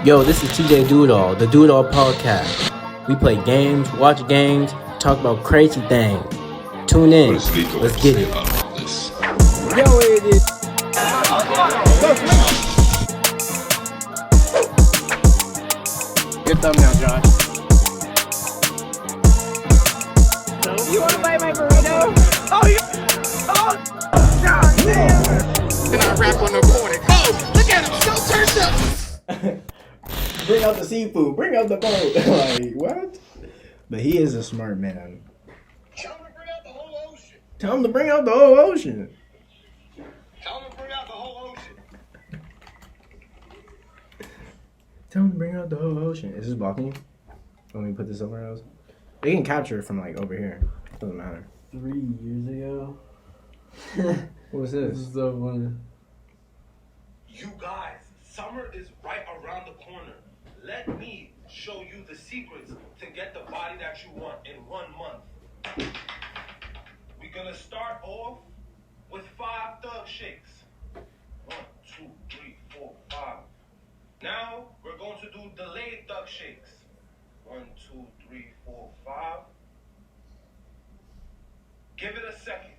Yo, this is TJ Doodall, the Doodall Podcast. We play games, watch games, talk about crazy things. Tune in. Let's get it. Yo, it is. Good thumbnail, Josh. You want to buy my burrito? Oh, you. Oh, God damn. And I rap on the corner. Oh, look at him, so turned up. Bring out the seafood. Bring out the boat. Like, what? But he is a smart man. Tell him to bring out the whole ocean. Tell him to bring out the whole ocean. Tell him to bring out the whole ocean. Tell him to bring out the whole ocean. Is this blocking you? Let me put this somewhere else. They can capture it from like over here. Doesn't matter. 3 years ago. What was This this? is the one. You guys, summer is right around the corner. Let me show you the secrets to get the body that you want in 1 month. We're gonna start off with 5 thug shakes. 1, 2, 3, 4, 5. Now we're going to do delayed thug shakes. 1, 2, 3, 4, 5. Give it a second.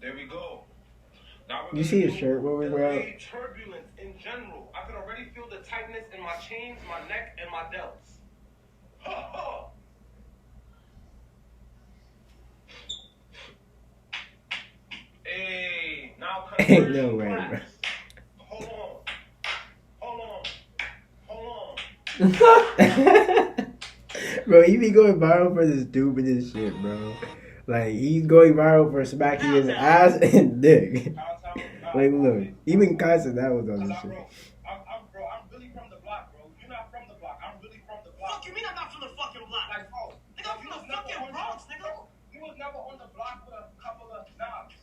There we go. Now we're You gonna see his do shirt when we were out? delayed turbulence in general. I can already feel the tightness in my chains, my neck, and my delts. Ha ha! Hey, now Ain't no conversion way, class. Hold on. Bro, he be going viral for the stupidest shit, bro. Like, he's going viral for smacking his ass and dick. Like, look, even Kaiser, that was on this shit. I'm really from the block, bro. You're not from the block. I'm really from the block. Fuck you mean I'm not from the fucking block? Like, oh, Nigga, I'm from the fucking Bronx, nigga. You was never on the block with a couple of knobs.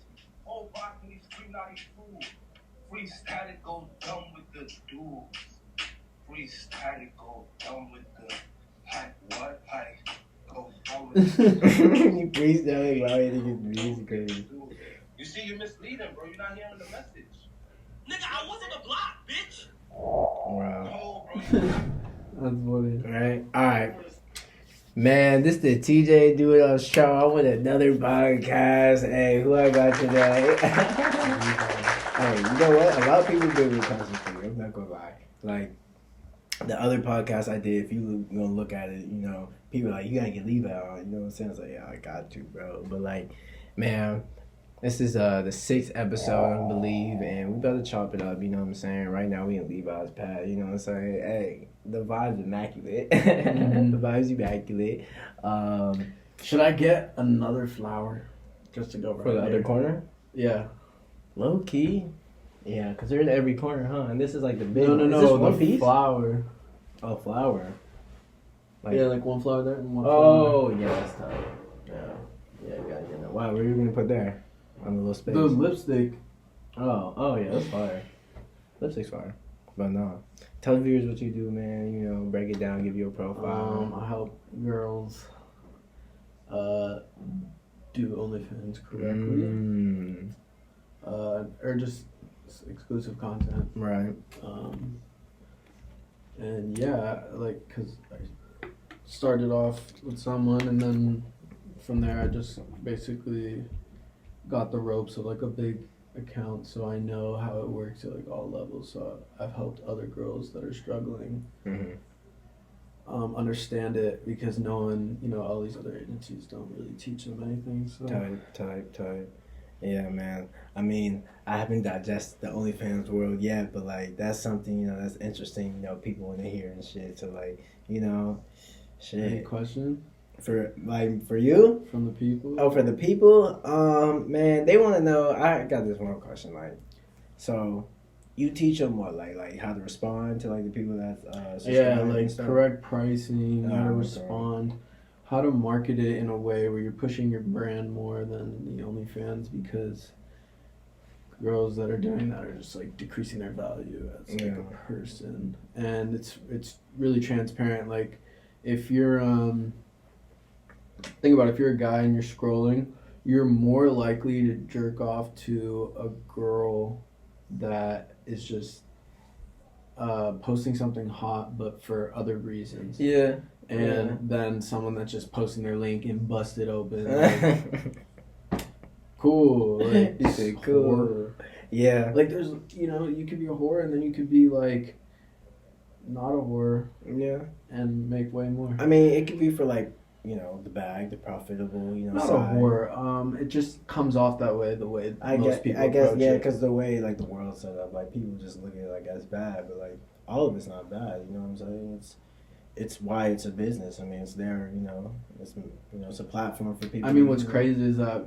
Old block when he screamed out his food. Free static go dumb with the dudes. Free static go dumb with the like what? Like go dumb with the He freestyling while he thinking music crazy. You see, you're misleading, bro. You're not hearing the message. Nigga, I was on the block, bitch. Wow. Oh, bro. That's funny. Right? Alright. Man, this is the TJ Doodle Show. I'm with another podcast. Hey, who I got today? Hey, you know what? A lot of people do content for you. I'm not gonna lie. Like, the other podcast I did, if you gonna look at it, you know, people are like, you gotta get Levi on. You know what I'm saying? I was like, yeah, I got to, bro. But like, man, this is the 6th episode, I believe, and we about to chop it up, you know what I'm saying? Right now we in Levi's pad, you know what I'm saying? Hey, the vibe's immaculate. The vibe's immaculate. Should I get another flower just to go right For the there? other corner? Yeah. Low key. Yeah, because they're in every corner, huh? And this is like the big No, one. Is this the one piece? flower. Oh, flower. Like, Yeah, like one flower there and one flower. oh, yeah, that's tight. Yeah, you gotta get that. Wow, what are you gonna put there? On the little space? The lipstick. Oh, yeah, that's fire. Lipstick's fire. But no. Tell the viewers what you do, man. You know, break it down, give you a profile. I help girls do ONLYFANS correctly. Or just exclusive content. Right. And yeah, like, cause I started off with someone, and then from there I just basically got the ropes of like a big account, so I know how it works at like all levels. So I've helped other girls that are struggling understand it, because no one, you know, all these other agencies don't really teach them anything. So Type. Yeah, man. I mean, I haven't digested the OnlyFans world yet, but like that's something, you know, that's interesting. You know, people want to hear and shit. So like, you know, any shit. question For you? from the people? Oh, for the people, man, they want to know. I got this one question, like, so you teach them what, like how to respond to like the people that Yeah, subscribe like and stuff? correct pricing, how to okay. respond, how to market it in a way where you're pushing your brand more than the OnlyFans, because girls that are doing that are just like decreasing their value as like a person, and it's really transparent. Like, if you're think about it, if you're a guy and you're scrolling, you're more likely to jerk off to a girl that is just posting something hot but for other reasons. Yeah. And then someone that's just posting their link and bust it open. Like, cool. Like, You said cool. Horror. Yeah. Like there's, you could be a whore and then you could be like not a whore. Yeah. And make way more. I mean, it could be for like, the bag, the profitable, not side. a whore. It just comes off that way. The way most people I guess, approach yeah, it. because the way like the world's set up, like people just look at it like as bad, but like all of it's not bad. You know what I'm saying? It's why it's a business. I mean, it's there. It's a platform for people. I mean, what's crazy is that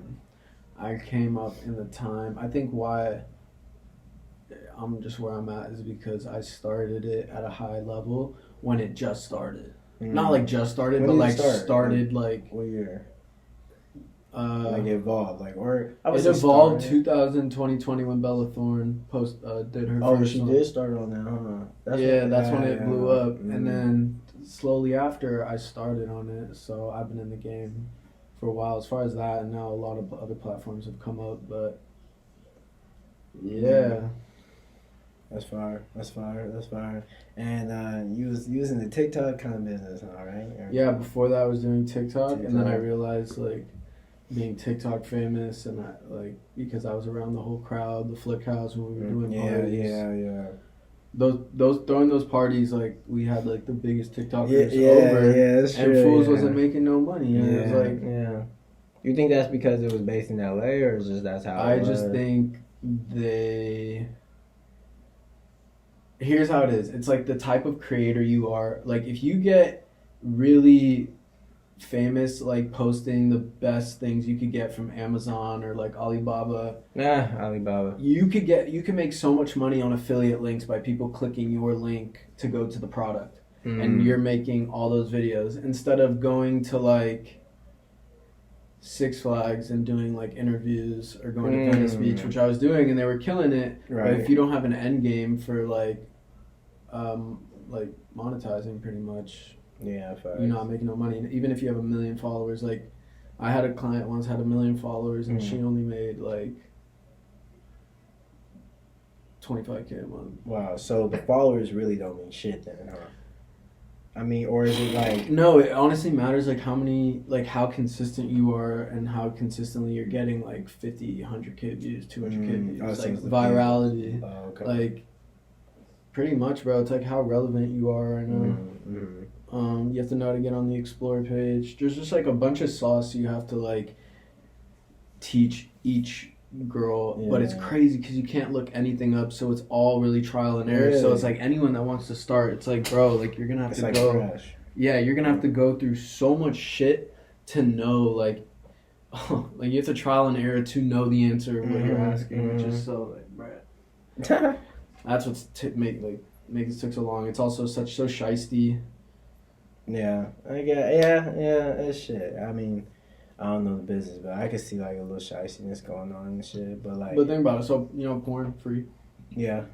I came up in the time. I think why I'm just where I'm at is because I started it at a high level when it just started. Not like just started, When but did it like start? started like. What year? Like it evolved, like or I it evolved 2020 when Bella Thorne did her. Oh, first she song. did start on that, huh? That's when it blew up, Mm-hmm. and then slowly after I started on it. So I've been in the game for a while. As far as that, and now a lot of other platforms have come up, but yeah. That's fire. And you was using the TikTok kind of business, all right? Yeah, before that I was doing TikTok, and then I realized like being TikTok famous, and because I was around the whole crowd, the Flick House when we were doing parties. Yeah. Those throwing those parties, like we had like the biggest TikTokers over. Yeah, that's true. And Fools wasn't making no money. And it was like, yeah. You think that's because it was based in LA, or is just that's how? I just think here's how it is. It's like the type of creator you are. Like if you get really famous, like posting the best things you could get from Amazon or like Alibaba. Alibaba. You can make so much money on affiliate links by people clicking your link to go to the product. And you're making all those videos instead of going to like Six Flags and doing like interviews or going to Venice Beach, which I was doing, and they were killing it. Right. But if you don't have an end game for like monetizing, pretty much, yeah, you're not making no money. Even if you have 1 million followers, like I had a client once had 1 million followers, and she only made like $25K a month. Wow. So the followers really don't mean shit then, huh? I mean, or is it like... No, it honestly matters like how consistent you are and how consistently you're getting like 50, 100K views, 200K views, like virality. Okay. Like pretty much, bro. It's like how relevant you are right now. You have to know how to get on the explore page. There's just like a bunch of sauce you have to like teach each girl, but it's crazy because you can't look anything up, so it's all really trial and error. So it's like anyone that wants to start, it's like, bro, like you're gonna have to go. Fresh. Yeah, you're gonna have to go through so much shit to know, like, like you have to trial and error to know the answer of what you're asking, which is so like, bruh. That's what's makes it take so long. It's also so shiesty. Yeah, I get. Yeah, it's shit. I mean, I don't know the business, but I can see like a little shystiness going on and shit. But think about it. So porn free. Yeah.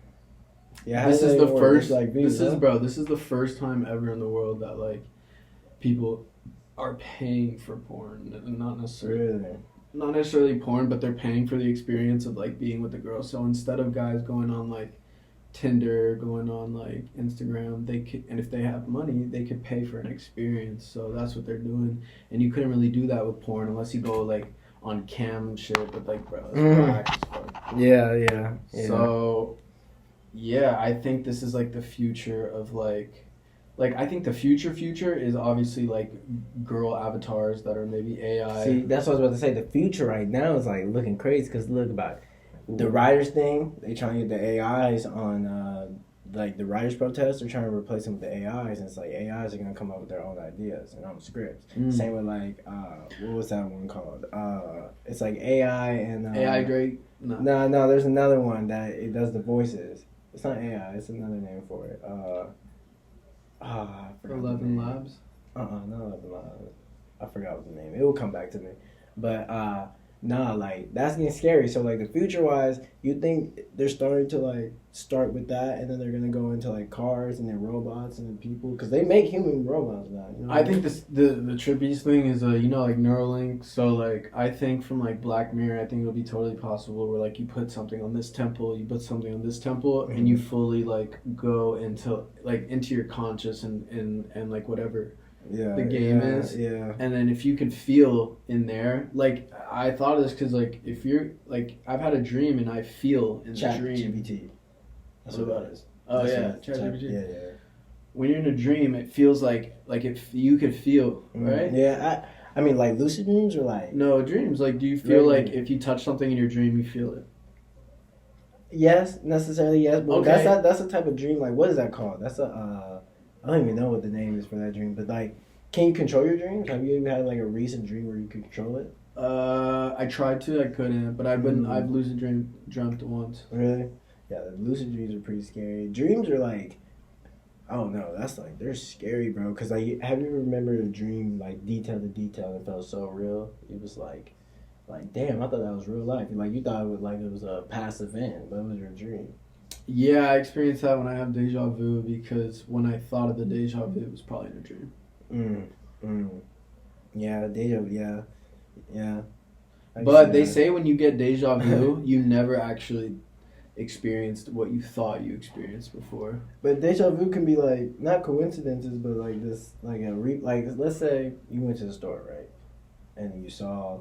This is the first. This is the first time ever in the world that like people are paying for porn, not necessarily porn, but they're paying for the experience of like being with the girl. So instead of guys going on like Tinder, going on like Instagram, they could, and if they have money, they could pay for an experience. So that's what they're doing, and you couldn't really do that with porn unless you go like on cam and shit. But like, bro, that's whack as fuck. Yeah. So, yeah, I think this is like the future of like I think the future is obviously like girl avatars that are maybe AI. See, that's what I was about to say. The future right now is like looking crazy because look about it. The writers thing, they trying to get the AIs on, like the writers protest, they're trying to replace them with the AIs, and it's like AIs are going to come up with their own ideas and own scripts. Same with like, what was that one called? It's like AI and... AI Drake? No, there's another one that it does the voices. It's not AI, it's another name for it. I forgot 11 Labs? Not 11 Labs. I forgot what the name. It will come back to me. But... Nah, like that's getting scary. So like the future wise, you think they're starting to like start with that, and then they're gonna go into like cars and then robots and then people because they make human robots now. You know what I think the trippiest thing is you know, like Neuralink. So like I think from like Black Mirror, I think it'll be totally possible where like you put something on this temple, you put something on this temple, and you fully like go into your conscious and like whatever the game is. Yeah. And then if you can feel in there, like I thought of this because like if you're like I've had a dream and I feel in the dream. ChatGPT. That's what that is. Oh That's yeah, what- ChatGPT. Yeah. When you're in a dream, it feels like if you could feel, right? Yeah, I mean, like lucid dreams or like. No, dreams. Like, do you feel Right. like if you touch something in your dream, you feel it? Yes, necessarily yes, but Okay. that's a type of dream. Like, what is that called? That's a I don't even know what the name is for that dream. But like, can you control your dreams? Have you ever had like a recent dream where you could control it? I tried to, I couldn't, but I've lucid dreamt once. Really? Yeah, the lucid dreams are pretty scary. Dreams are like, I don't know. That's like they're scary, bro. Cause like, have you ever remembered a dream like detail to detail and felt so real? It was like damn, I thought that was real life. Like you thought it was a past event, but it was your dream. Yeah, I experienced that when I have deja vu because when I thought of the deja vu, it was probably in a dream. Yeah, deja. Yeah. I can But see they that. say when you get deja vu, you never actually experienced what you thought you experienced before. But deja vu can be like not coincidences, but like this, like like let's say you went to the store, right, and you saw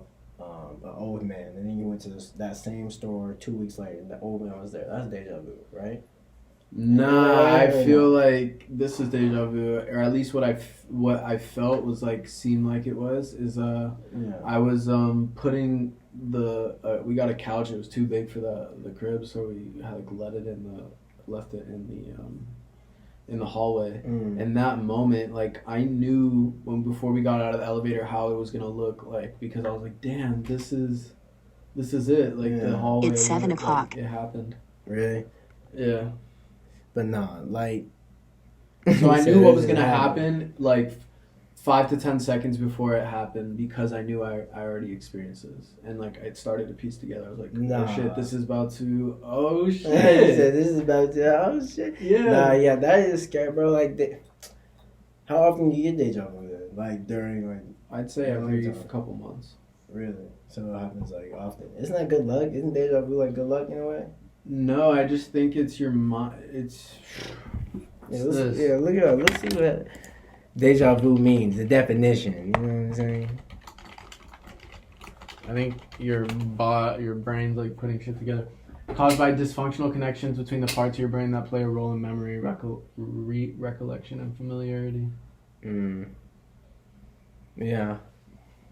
an old man, and then you went to that same store 2 weeks later, and the old man was there. That's deja vu, right? Nah, I Yeah. feel like this is deja vu, or at least what I felt was like seemed like it was is Yeah. I was putting the we got a couch. It was too big for the crib, so we had like left it in the hallway. And that moment, like I knew before we got out of the elevator how it was gonna look like because I was like, damn, this is it. Like the hallway. It's 7 like, o'clock. It happened. Really? Yeah. But nah, like. So I knew what was gonna happen. happen like 5 to 10 seconds before it happened because I knew I already experienced this and like it started to piece together. I was like, Nah. oh shit, this is about to. Oh He shit. said, this is about to. Oh shit. Yeah. Nah, yeah, that is scary, bro. Like, how often do you get deja vu then? Like during like. I'd say every couple months. Really? So it happens like often. Isn't that good luck? Isn't deja vu like good luck in a way? No, I just think it's your mind. It's. Yeah, this. look it up. Let's see what deja vu means. The definition. You know what I'm saying? I think your brain's like putting shit together. Caused by dysfunctional connections between the parts of your brain that play a role in memory, recollection, and familiarity. Yeah,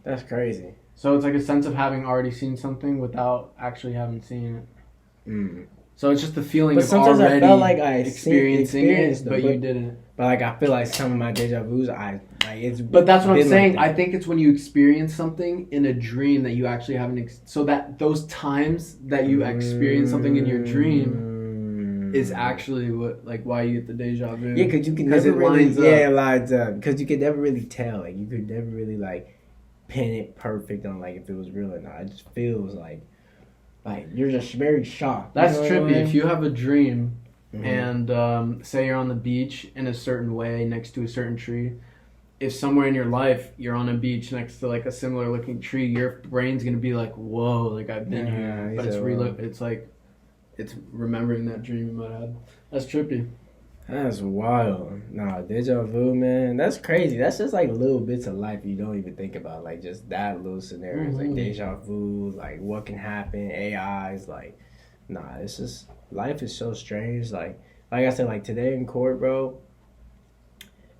that's crazy. So it's like a sense of having already seen something without actually having seen it. So it's just the feeling But of sometimes I already felt like I experiencing experienced it, but you didn't. But like I feel like some of my deja vu's, it's. But that's what I'm been saying. like I think it's when you experience something in a dream that you actually haven't. So that those times that you experience something in your dream is actually what why you get the deja vu. Yeah, because you can 'Cause never it really. lines up. Yeah, it lines up. Because you could never really tell. Like you could never really like pin it perfect on like if it was real or not. It just feels like you're just very shocked. That's You know what I trippy. mean? If you have a dream Mhm. and say you're on the beach in a certain way next to a certain tree, if somewhere in your life you're on a beach next to like a similar looking tree, your brain's gonna be like, whoa, like I've been Yeah, here. he But it's said, it's like it's remembering that dream you might have had. That's trippy. That's wild. Nah, deja vu, man. That's crazy. That's just like little bits of life you don't even think about. Like just that little scenarios, like deja vu, like what can happen, AIs, like nah, it's just life is so strange. Like I said, like today in court, bro,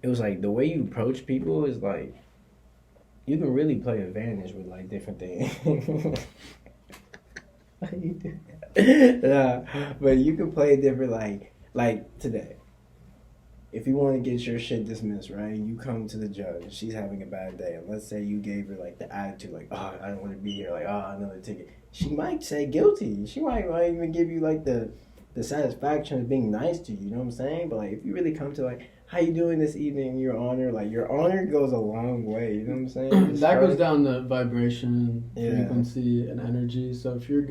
it was like the way you approach people is like you can really play advantage with like different things. Nah, but you can play different like today. If you want to get your shit dismissed, right? You come to the judge, she's having a bad day, and let's say you gave her like the attitude, like, oh, I don't want to be here, like, oh, another ticket. She might say guilty. She might even give you like the the satisfaction of being nice to you. You know what I'm saying? But like, if you really come to like, how you doing this evening, Your Honor? Like, Your Honor goes a long way. You know what I'm saying? That goes down to vibration, Yeah. frequency, and energy. So if you're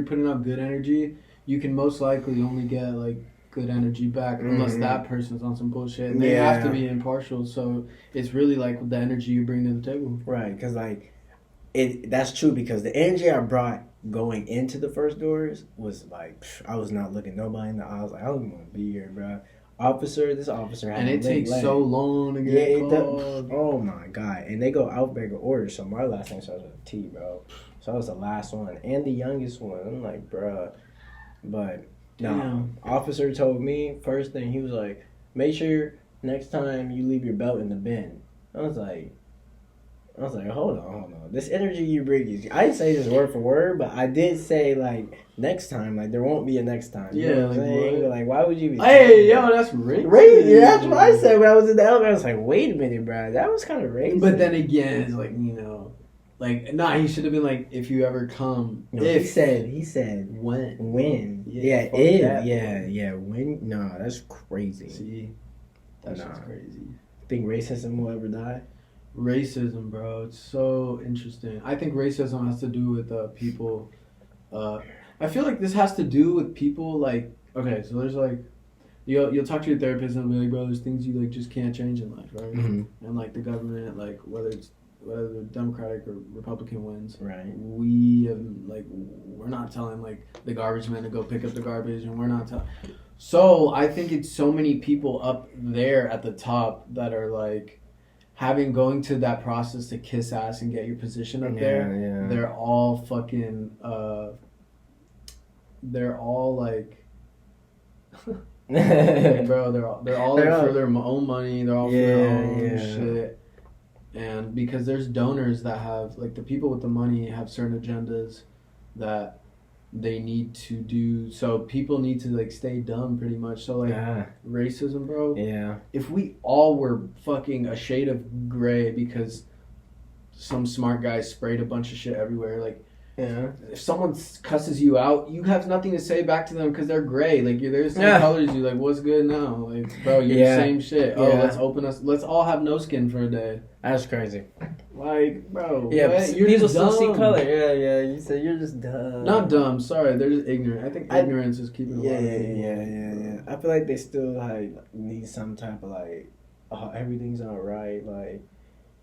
putting out good energy, you can most likely only get like good energy back, unless that person's on some bullshit. And they have to be impartial. So it's really like the energy you bring to the table. Right, because like, that's true, because the energy I brought going into the first doors was like, I was not looking nobody in the eyes. Like, I don't even want to be here, bro. This officer had and it takes so long to get called. Oh my god. And they go alphabetical order, so my last name starts with a T, bro. So I was the last one and the youngest one. I'm like, bro. But no, officer told me first thing, he was like, make sure next time you leave your belt in the bin. I was like, hold on. This energy you bring is, I didn't say this word for word, but I did say, like, next time. Like, there won't be a next time. You know what I'm saying? But, like, why would you be... Hey, yo, that's racist. Yeah, that's what I said when I was in the elevator. I was like, wait a minute, bro. That was kind of racist. But then again, it's like, you know... Like, nah, he should have been like, if you ever come... No, he said... When. Yeah, if. When. No, that's crazy. See? That's just crazy. Think racism will ever die? Racism, bro, it's so interesting. I think racism has to do with people. I feel like this has to do with people like, okay, so there's like, you'll talk to your therapist and be like, bro, there's things you like just can't change in life, right? Mm-hmm. And like the government, like whether the Democratic or Republican wins, right? We're not telling like the garbage man to go pick up the garbage, and we're not telling. So I think it's so many people up there at the top that are like, going to that process to kiss ass and get your position up there. Yeah. They're all fucking. They're all like. Bro, they're all for their own money. They're all for their own shit. And because there's donors that have, like, the people with the money have certain agendas that they need to do. So people need to, like, stay dumb pretty much. So, like, racism, bro. Yeah. If we all were fucking a shade of gray because some smart guy sprayed a bunch of shit everywhere, like, if someone cusses you out, you have nothing to say back to them because they're gray. Like, they're the same color as you. Like, what's good now? Like, bro, you're the same shit. Let's all have no skin for a day. That's crazy. Like, bro. Yeah, but you're people still see color. Yeah. You said you're just dumb. Not dumb. Sorry, they're just ignorant. I think ignorance is keeping. Yeah. I feel like they still like need some type of like, everything's alright. Like,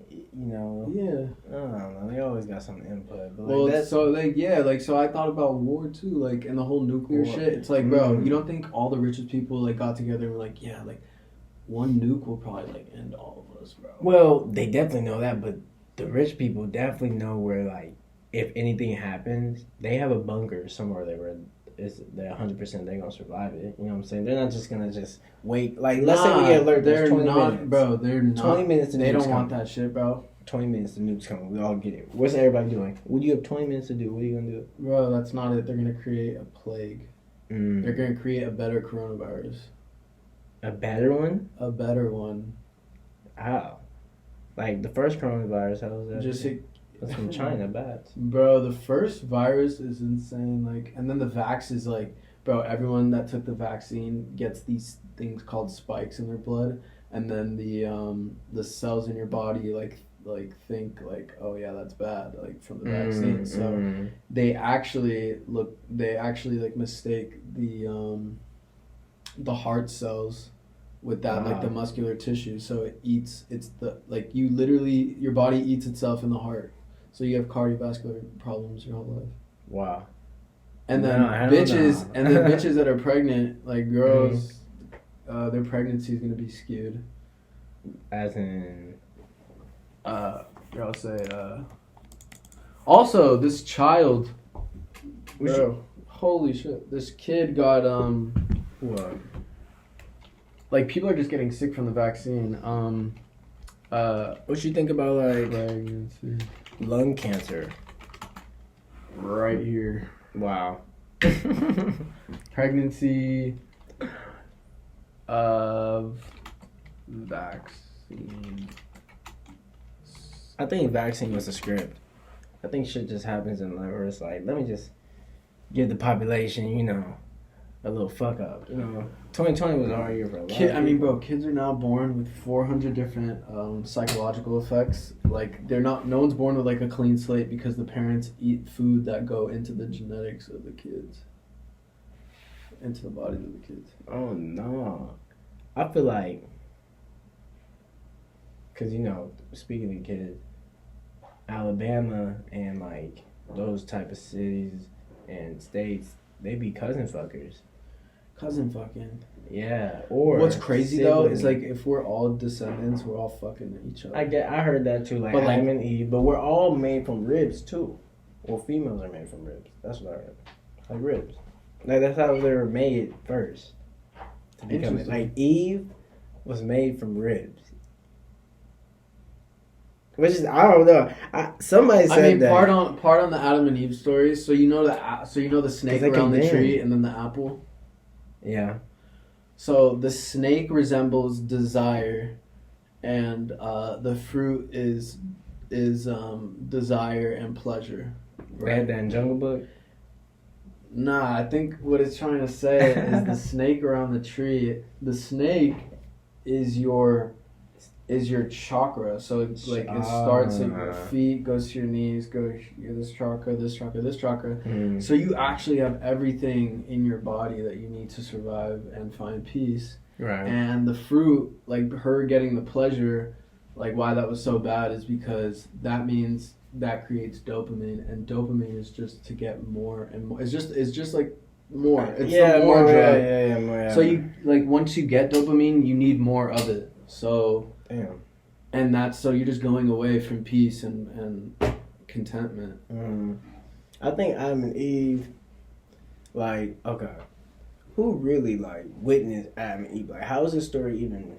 you know. Yeah. I don't know. They always got some input. But like, so I thought about war too, like, and the whole nuclear shit. It's like, bro, you don't think all the richest people like got together and were like, yeah, like, one nuke will probably like end all of us, bro. Well, they definitely know that, but the rich people definitely know where, like, if anything happens, they have a bunker somewhere where they're 100% they're gonna survive it. You know what I'm saying? They're not just gonna just wait. Like, let's say we get alert. They're 20 not, minutes. bro. They're not. 20 minutes. They don't want that shit, bro. 20 minutes. The nuke's coming. We all get it. What's everybody doing? What do you have 20 minutes to do? What are you gonna do? Bro, that's not it. They're gonna create a plague. They're gonna create a better coronavirus. A better one? A better one. How? Like the first coronavirus, how was that? That's from China, bats. Bro, the first virus is insane. Like, and then the vax is like, bro, everyone that took the vaccine gets these things called spikes in their blood, and then the cells in your body like think like, oh yeah, that's bad, like from the vaccine. So they actually like mistake the heart cells with that, like the muscular tissue. So it's your body eats itself in the heart. So you have cardiovascular problems your whole life. Wow. And then bitches that are pregnant, like girls, their pregnancy is gonna be skewed. As in, I'll say, also this child, bro, holy shit, this kid got what? Like, people are just getting sick from the vaccine. What you think about, like, pregnancy? Lung cancer? Right here. Wow. Pregnancy of vaccine. I think vaccine was a script. I think shit just happens in life where it's like, let me just give the population, a little fuck up. 2020 was a hard year for a lot. Kids are now born with 400 different psychological effects. Like no one's born with like a clean slate because the parents eat food that go into the genetics of the kids, into the bodies of the kids. Oh no, I feel like, cause speaking of kids, Alabama and like those type of cities and states, they be cousin fuckers. Cousin fucking. Yeah. Or what's crazy though is sibling. like if we're all descendants, we're all fucking each other. I heard that too, like Adam and Eve, but we're all made from ribs too. Well, females are made from ribs. That's what I heard. Like ribs. Like that's how they were made first. To become it. Like Eve was made from ribs. Which is, I don't know. Somebody said that. part on the Adam and Eve story. So you know the snake around the tree and then the apple. Yeah. So the snake resembles desire, and the fruit is desire and pleasure. They had that in Jungle Book. Nah, I think what it's trying to say is the snake around the tree. The snake is your chakra. So it's like it starts at your feet, goes to your knees, goes this chakra, this chakra, this chakra. Mm. So you actually have everything in your body that you need to survive and find peace. Right. And the fruit, like her getting the pleasure, like why that was so bad is because that means that creates dopamine, and dopamine is just to get more and more. It's just like more. It's more drug. Yeah. So you like once you get dopamine, you need more of it. So damn. And that's so you're just going away from peace and contentment. I think Adam and Eve, like, okay, who really like witnessed Adam and Eve? Like, how is this story even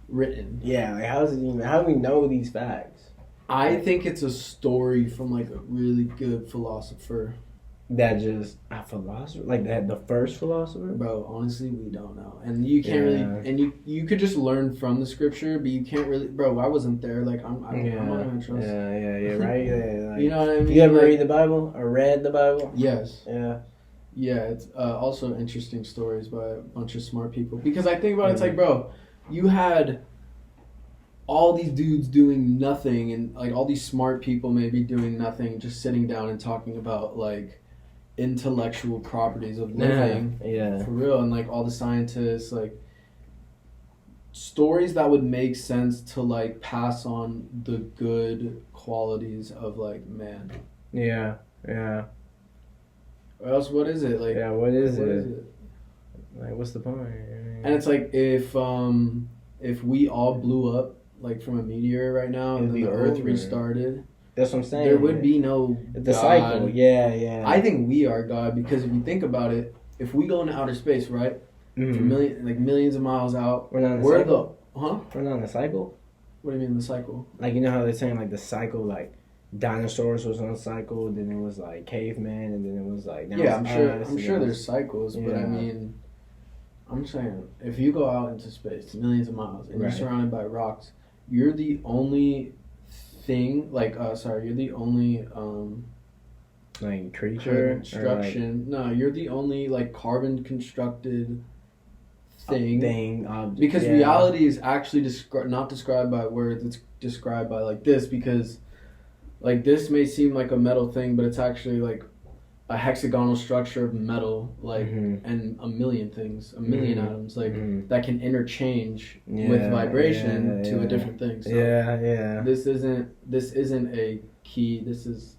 Written? Yeah, like how do we know these facts? I think it's a story from like a really good philosopher. That just a philosopher, like that the first philosopher. Bro, honestly, we don't know, and you can't really, and you could just learn from the scripture, but you can't really, bro. I wasn't there, like I'm not gonna trust. Yeah, right. Yeah, like, you know what I mean? You ever read the Bible or read the Bible? Yes. Yeah. It's also interesting stories by a bunch of smart people, because I think about it, it's like, bro, you had all these dudes doing nothing, and like all these smart people maybe doing nothing, just sitting down and talking about like intellectual properties of living. Yeah. For real. And like all the scientists, like stories that would make sense to like pass on the good qualities of like man. Yeah. Or else what is it? Like what is it? Like what's the point? And it's like if we all blew up like from a meteor right now and then the earth restarted, that's what I'm saying. There would be no the God. cycle. Yeah. I think we are God, because if you think about it, if we go into outer space, right, for millions of miles out, we're not in the cycle. We're not in the cycle. What do you mean the cycle? Like, you know how they're saying like the cycle, like dinosaurs was on a cycle, then it was like caveman, and then it was like I'm sure there's cycles, but I mean, I'm saying if you go out into space millions of miles and you're surrounded by rocks, you're the only thing, like you're the only like creature construction. No, you're the only like carbon constructed thing. Because reality is actually not described by words. It's described by like this, because like this may seem like a metal thing, but it's actually like a hexagonal structure of metal, like and a million things, a million atoms, like that can interchange with vibration to a different thing. So This isn't a key. This is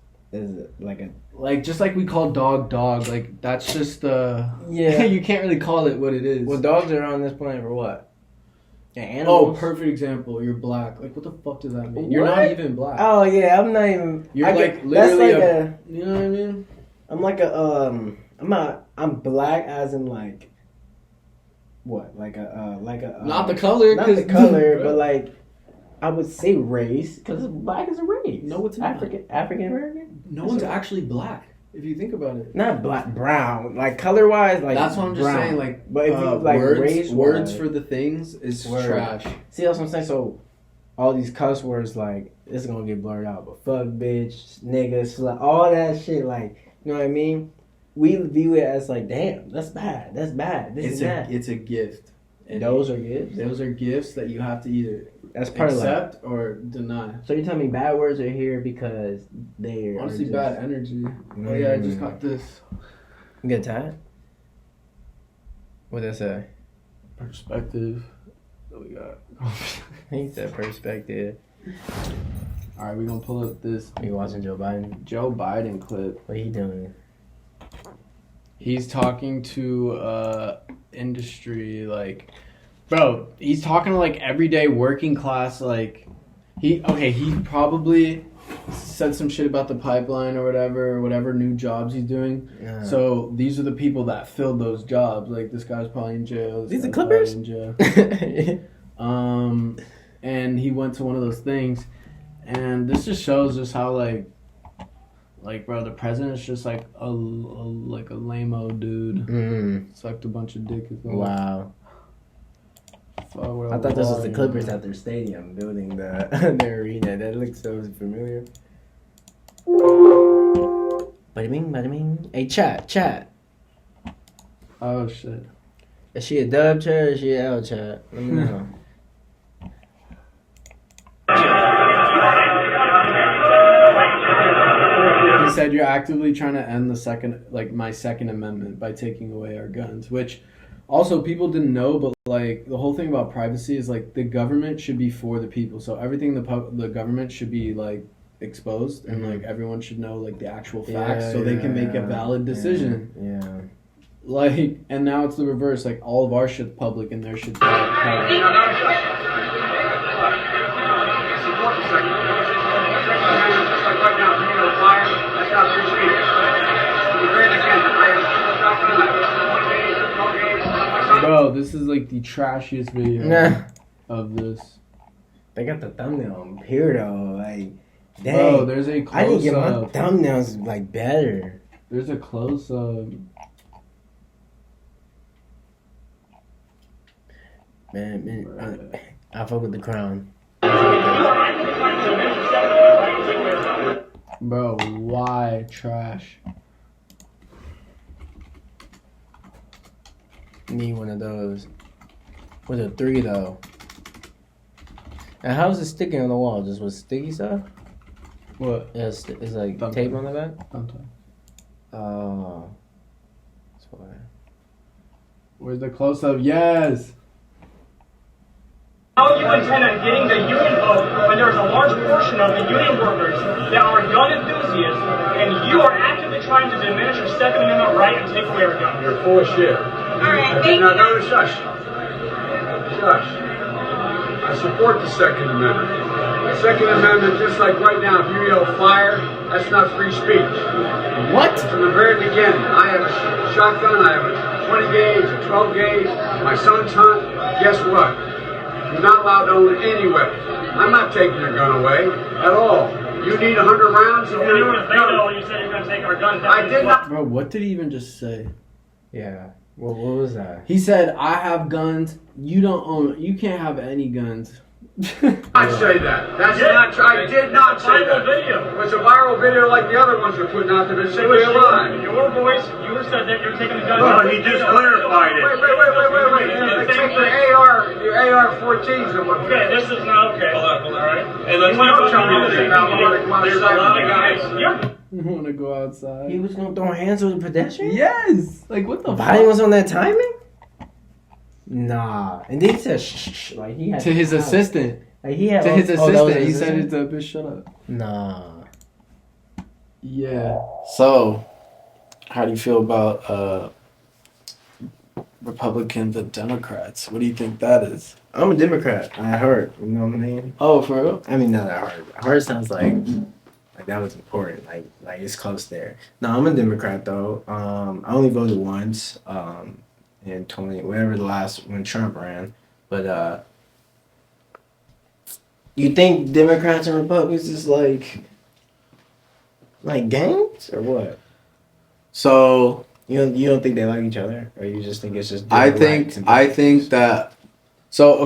like just like we call dog, like that's just you can't really call it what it is. Well, dogs are on this planet for what? Yeah, animals. Oh, perfect example. You're black. Like, what the fuck does that mean? You're not even black. Oh yeah, I'm not even. You're literally you know what I mean? I'm like I'm black as in like what? Like a not the color, not the color, but like I would say race, because black is a race. No, it's not. African American. No one's actually black if you think about it. Not black, brown. Like color wise, like that's what I'm just saying. Like, but if you like words for the things is trash. See, that's what I'm saying. So all these cuss words, like it's gonna get blurred out. But fuck, bitch, nigga, slut, all that shit, like. You know what I mean? we view it as like, damn, that's bad. That's bad. This It's is a that. it's a gift. And Those are gifts. those are gifts that you have to either That's part of life. accept or deny. So you tell me bad words are here because they're Honestly, just, bad energy. Oh yeah, I just got this You get tired? What that say? perspective. What we got? He said perspective. All right, we gonna pull up this Are you watching Joe Biden? Joe Biden clip. What he doing? He's talking to industry, like, bro, he's talking to like everyday working class, like, he probably said some shit about the pipeline or whatever new jobs he's doing. Yeah. So these are the people that filled those jobs. Like, this guy's probably in jail. These are guy's Clippers? probably in jail. And he went to one of those things, and this just shows just how like, bro, the president's just like a lame-o dude. Mm. Sucked a bunch of dick as well. Wow. So, I thought this was the Clippers at their stadium building the their arena. That looks so familiar. Bada bing, bada bing. Hey, chat. Oh shit. Is she a dub chat or is she an L chat? Let me know. He said you're actively trying to end my Second Amendment by taking away our guns, which also people didn't know, but like the whole thing about privacy is like the government should be for the people. So everything the government should be like exposed, and like everyone should know like the actual facts, so they can make a valid decision. Yeah. Like, and now it's the reverse. Like, all of our shit's public and their shit's private. Bro, this is like the trashiest video of this. They got the thumbnail on here though. Like, dang. Bro, there's a I need to get my close-up. thumbnails like better. There's a close-up. Man, I fuck with the crown. Bro, why trash? Need one of those. With a 3 though. And how's it sticking on the wall? Just with sticky stuff? What? Yeah, it's like Thumb tape tape. on the back? Sometimes. Oh. That's why. Where's the close-up? Yes! How do you intend on getting the union vote when there is a large portion of the union workers that are gun enthusiasts, and you are actively trying to diminish your Second Amendment right and take away our guns? You're full of shit. Alright, thank Now, you. no, shush. Shush. I support the Second Amendment. The Second Amendment, just like right now, if you yell fire, that's not free speech. What? From the very beginning, I have a shotgun, I have a 20 gauge, a 12 gauge, my son's hunt. Guess what? You're not allowed to own it anyway. I'm not taking your gun away at all. You need 100 rounds? So when you were in Bingo, you said you're going to take our guns. I did not. Bro, what did he even just say? Yeah. What was that? He said, I have guns. You don't own. You can't have any guns. I say that. That's not true. I did not say Viral that. video. It was a viral video like the other ones you're putting out there that It say was we're alive. your voice. You said that you're taking the guns. Well, he just clarified it. Wait. Take your AR-14s and what? Okay, this is not okay. Hold on. All right. Hey, let's not tell me anything about There's a lot of guys. You're You want to go outside? He was gonna throw hands with a pedestrian? Yes! Like, what the Biden fuck? was on that timing? Nah. And then he said shh. Like he had To his time. assistant. Like he had To his that was assistant. his He said assistant? it's a bitch, shut up. Nah. Yeah. So, how do you feel about Republicans and Democrats? What do you think that is? I'm a Democrat. I heard. You know what I mean? Oh, for real? I mean, not that hard. Hard sounds like that was important. Like it's close there. No, I'm a Democrat though. I only voted once. In 20 whatever the last when Trump ran, but you think Democrats and Republicans is like gangs or what? So, You don't think they like each other, or you just think it's just I different think rights and that. So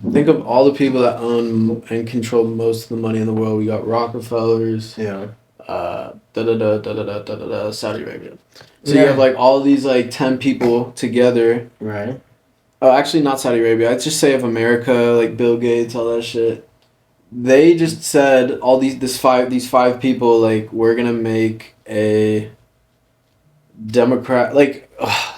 think of all the people that own and control most of the money in the world. We got Rockefellers, yeah. Saudi Arabia. So you have like all these like 10 people together. Right. Oh, actually not Saudi Arabia. I'd just say of America, like Bill Gates, all that shit. They just said all these five people, like, we're gonna make a Democrat, like,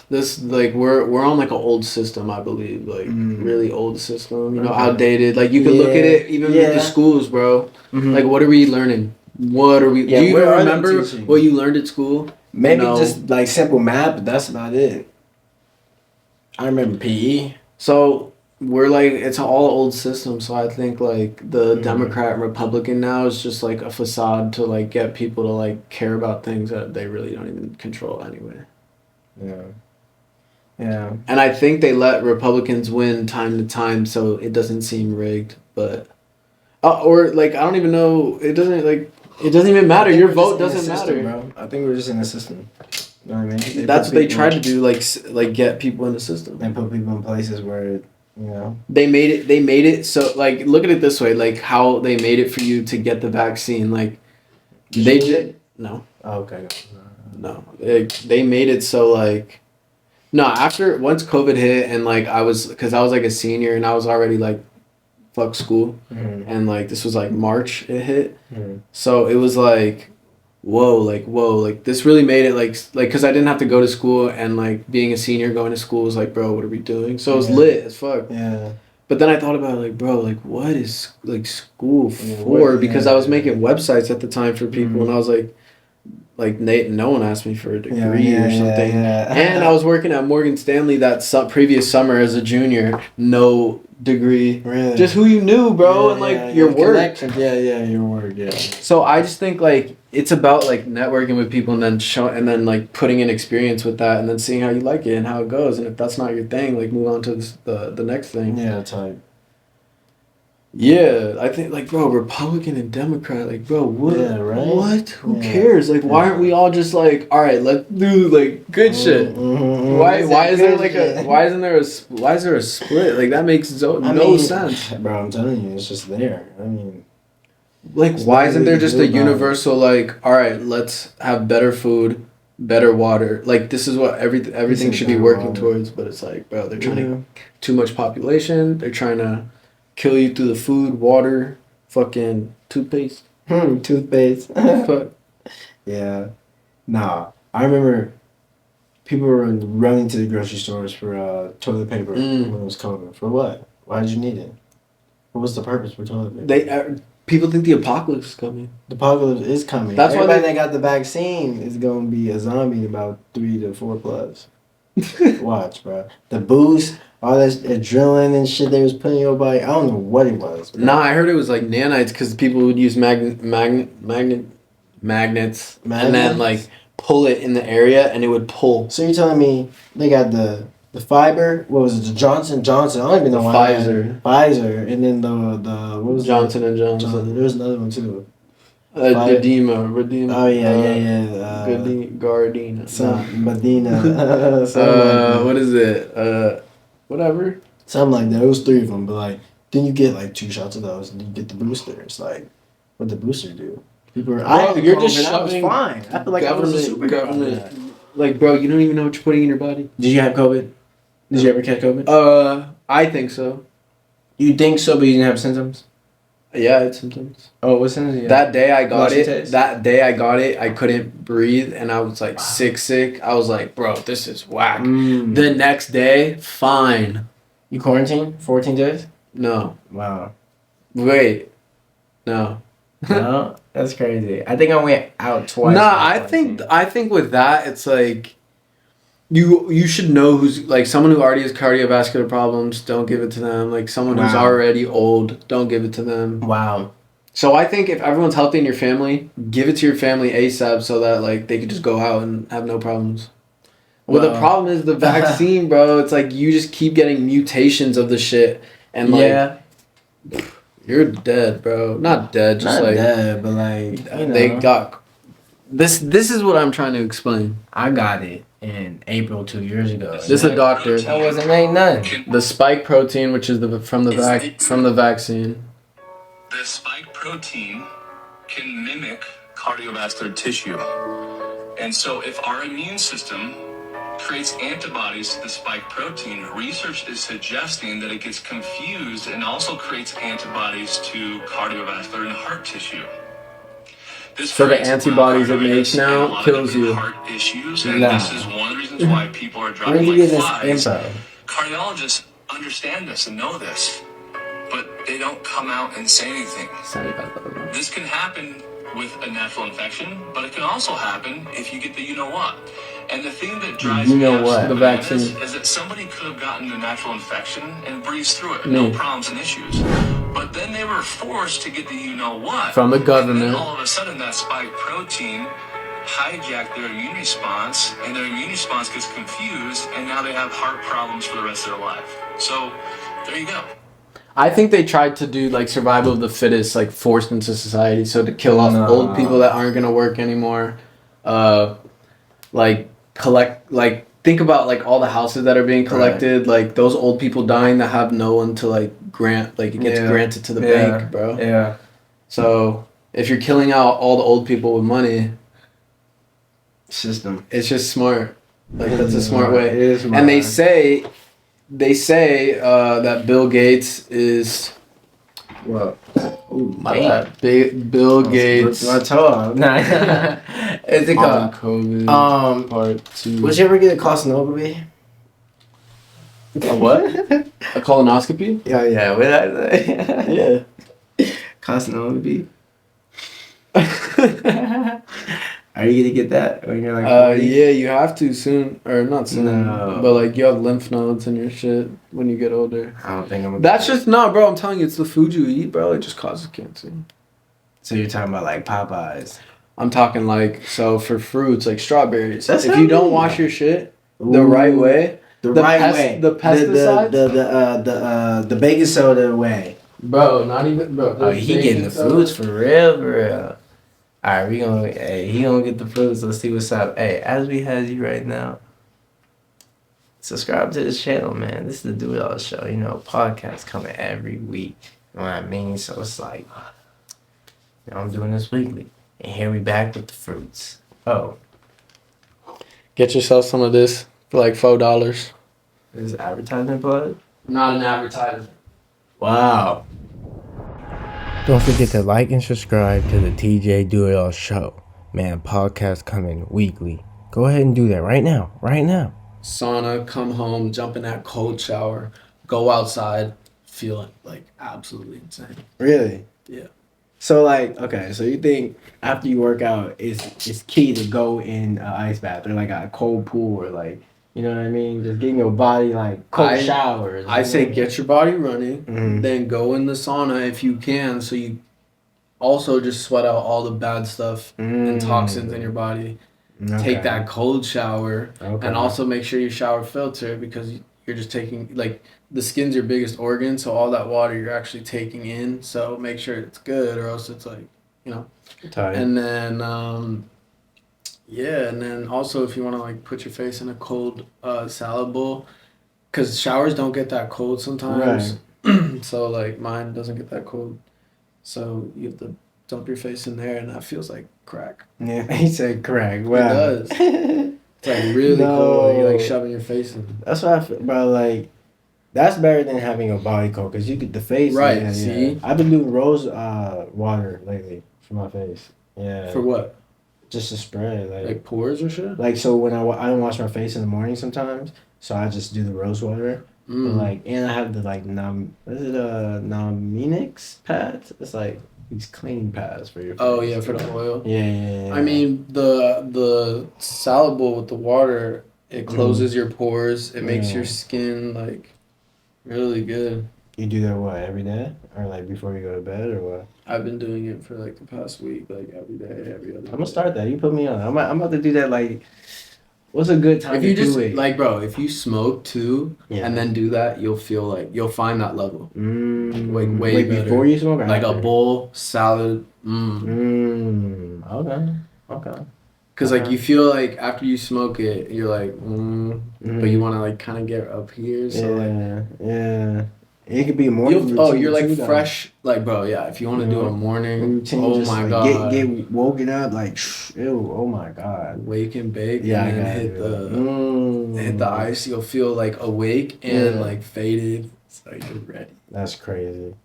this, like, we're on like an old system, I believe, like really old system, you know, outdated. Like you can look at it even with the schools, bro. Like, what are we learning? What are we? Do you even remember what you learned at school? Maybe just like simple math, but that's about it. I remember PE. So we're like, it's an all old system. So I think like the Democrat and Republican now is just like a facade to like get people to like care about things that they really don't even control anyway. Yeah. Yeah. And I think they let Republicans win time to time so it doesn't seem rigged. But or like, I don't even know. It doesn't even matter. Your vote doesn't matter, bro. I think we're just in the system. You know what I mean? That's what they tried to do, like get people in the system and put people in places where, you know, they made it so, like, look at it this way, like how they made it for you to get the vaccine. Like they did no. Oh, okay. No, they made it so like after once COVID hit and like I was like a senior and I was already like fuck school and like this was like March it hit, so it was like whoa, this really made it like because I didn't have to go to school and like being a senior going to school was like, bro, what are we doing? So it was lit as fuck. Yeah. But then I thought about it, like, bro, like what is like school for? Because I was making websites at the time for people and I was like no one asked me for a degree or something. And I was working at Morgan Stanley that previous summer as a junior, no degree, just who you knew, bro, and like your work. Your work. So I just think like it's about like networking with people and then like putting in experience with that and then seeing how you like it and how it goes, and if that's not your thing, like move on to the next thing. Yeah, type. Yeah, I think like, bro, Republican and Democrat, like, bro, what? Yeah, right? What? Who cares? Like, why aren't we all just like, all right, let's do like good shit? Why is there like why is there a split? Like that makes no sense. Bro, I'm telling you, it's just there. I mean, like, why isn't there just a universal like, all right, let's have better food, better water? Like this is what everything should be working towards, but it's like, bro, they're trying to too much population. They're trying to kill you through the food, water, fucking toothpaste. Toothpaste. Yeah. Nah. I remember people were running to the grocery stores for toilet paper when it was COVID. For what? Why did you need it? What was the purpose for toilet paper? People think the apocalypse is coming. The apocalypse is coming. That's Everybody why that got the vaccine is going to be a zombie in about 3 to 4 plus. Watch, bro. The boost, all that adrenaline and shit they was putting in your body. I don't know what it was. Bro. Nah, I heard it was like nanites because people would use magnets and then like pull it in the area and it would pull. So you're telling me they got the fiber? What was it? The Johnson? I don't even know why. Pfizer, and then the what was Johnson and Johnson. There was another one too. Redeemer. Oh yeah. Gardena. Medina. What is it? Whatever. Something like that. It was 3 of them, but like, then you get like 2 shots of those, and then you get the booster. It's like, what the booster do? People are. You're just shoving. I was fine. I feel like I was a superhero. Like, bro, you don't even know what you're putting in your body. Did you have COVID? Did you ever catch COVID? I think so. You think so, but you didn't have symptoms? Yeah, I had symptoms. Oh, what symptoms? Yeah. That day I got it. I couldn't breathe, and I was like sick. I was like, bro, this is whack. The next day, fine. You quarantined 14 days? No. Wow. Wait. No. No, that's crazy. I think I went out twice. Nah, I think with that, it's like you should know who's like someone who already has cardiovascular problems. Don't give it to them. Like someone who's already old. Don't give it to them. Wow. So I think if everyone's healthy in your family, give it to your family ASAP so that like they could just go out and have no problems. Well, the problem is the vaccine, bro. It's like you just keep getting mutations of the shit, and like you're dead, bro. Not dead, just not like dead, but like you know. They got this. This is what I'm trying to explain. I got it in April 2 years ago. This is a doctor. I wasn't ain't nothing. The spike protein, which is from the vaccine. The spike protein can mimic cardiovascular tissue. And so if our immune system creates antibodies to the spike protein, research is suggesting that it gets confused and also creates antibodies to cardiovascular and heart tissue. This So the creates antibodies it myocarditis makes and a now lot of kills different you. heart issues, and Nah. this is one of the reasons why people are Where dropping did you like get this flies. info? Cardiologists understand this and know this, but they don't come out and say anything. This can happen with a natural infection, but it can also happen if you get the you-know-what. And the thing that drives me absolutely The bananas vaccine. is that somebody could have gotten the natural infection and breezed through it, no problems and issues. But then they were forced to get the you-know-what. From the And government. then all of a sudden that spike protein hijacked their immune response, and their immune response gets confused, and now they have heart problems for the rest of their life. So, there you go. I think they tried to do like survival of the fittest, like forced into society, so to kill off old people that aren't gonna work anymore. Like collect, like think about like all the houses that are being collected, like those old people dying that have no one to like grant, like it gets granted to the bank, bro. Yeah. So if you're killing out all the old people with money, System. it's just smart. Like that's a smart way. It is smart. And they say that Bill Gates is What? Ooh, my bad. Bill Gates. I told him. Nah. It's it on called? COVID part 2. Would you ever get a colonoscopy? A what? A colonoscopy? Yeah. What did I say? Yeah. Colonoscopy. Are you gonna get that when you're like 40? Yeah, you have to soon, or not soon, No. but like you have lymph nodes and your shit when you get older. I don't think I'm gonna. That's just bro. I'm telling you, it's the food you eat, bro. It just causes cancer. So you're talking about like Popeyes. I'm talking like so for fruits like strawberries. That's if you don't healthy. wash your shit the right way, The right way. the pesticides, The baking soda way. bro. Not even bro. Oh, he getting the fruits for real, for real. All right, he gonna get the fruits. Let's see what's up. Hey, as we have you right now, subscribe to this channel, man. This is the Do It All Show. You know, podcast coming every week. You know what I mean? So it's like, you know, I'm doing this weekly, and here we back with the fruits. Oh, get yourself some of this for like $4. is this advertisement plug? Not an advertisement. Wow. Don't forget to like and subscribe to the TJ Do It All Show. Man, podcast coming weekly. Go ahead and do that right now. Right now. Sauna, come home, jump in that cold shower, go outside, feeling like absolutely insane. Really? Yeah. So like, okay, so you think after you work out, it's key to go in an ice bath or like a cold pool or like, you know what I mean? Just getting your body like cold showers. I say get your body running, Mhm. then go in the sauna if you can, so you also just sweat out all the bad stuff and toxins in your body. Okay. Take that cold shower, Okay. and also make sure you shower filter because you're just taking like the skin's your biggest organ, so all that water you're actually taking in. So make sure it's good, or else it's like, you know. Tight. And then and then also if you want to like put your face in a cold salad bowl, because showers don't get that cold sometimes. So like mine doesn't get that cold, so you have to dump your face in there, and that feels like crack. Yeah, he said crack. Wow. It does. It's like really cold. You're like shoving your face in. That's what I feel, bro. Like, that's better than having a body cold because you get the face. Right, Yeah, see? yeah. I've been doing rose water lately for my face. Yeah. For what? Just to spray. Like pores or shit? Like, so when I don't wash my face in the morning sometimes, so I just do the rose water. But like, and I have the like Nominix pads. It's like these cleaning pads for your face. Oh yeah, for the oil. Yeah. I mean the salad bowl with the water, it closes your pores. It makes your skin like really good. You do that what, every day? Or like before you go to bed or what? I've been doing it for like the past week, like every day, every other day. I'm gonna start that. You put me on. I'm about to do that. Like, what's a good time If you to just do it? like, bro, if you smoke too and then do that, you'll feel like you'll find that level. Like way better. Before you smoke, or like after? a bowl salad. Okay. Cause like you feel like after you smoke it, you're like, but you want to like kind of get up here. So like, Yeah. It could be a morning routine. You're like too, though. fresh, like bro. Yeah, if you want to do a morning routine, oh just, my like, god, get woken up like, ew, oh my god. wake and bake, Yeah, and I then gotta hit the ice. You'll feel like awake and Yeah. like faded. It's like you're ready. That's crazy.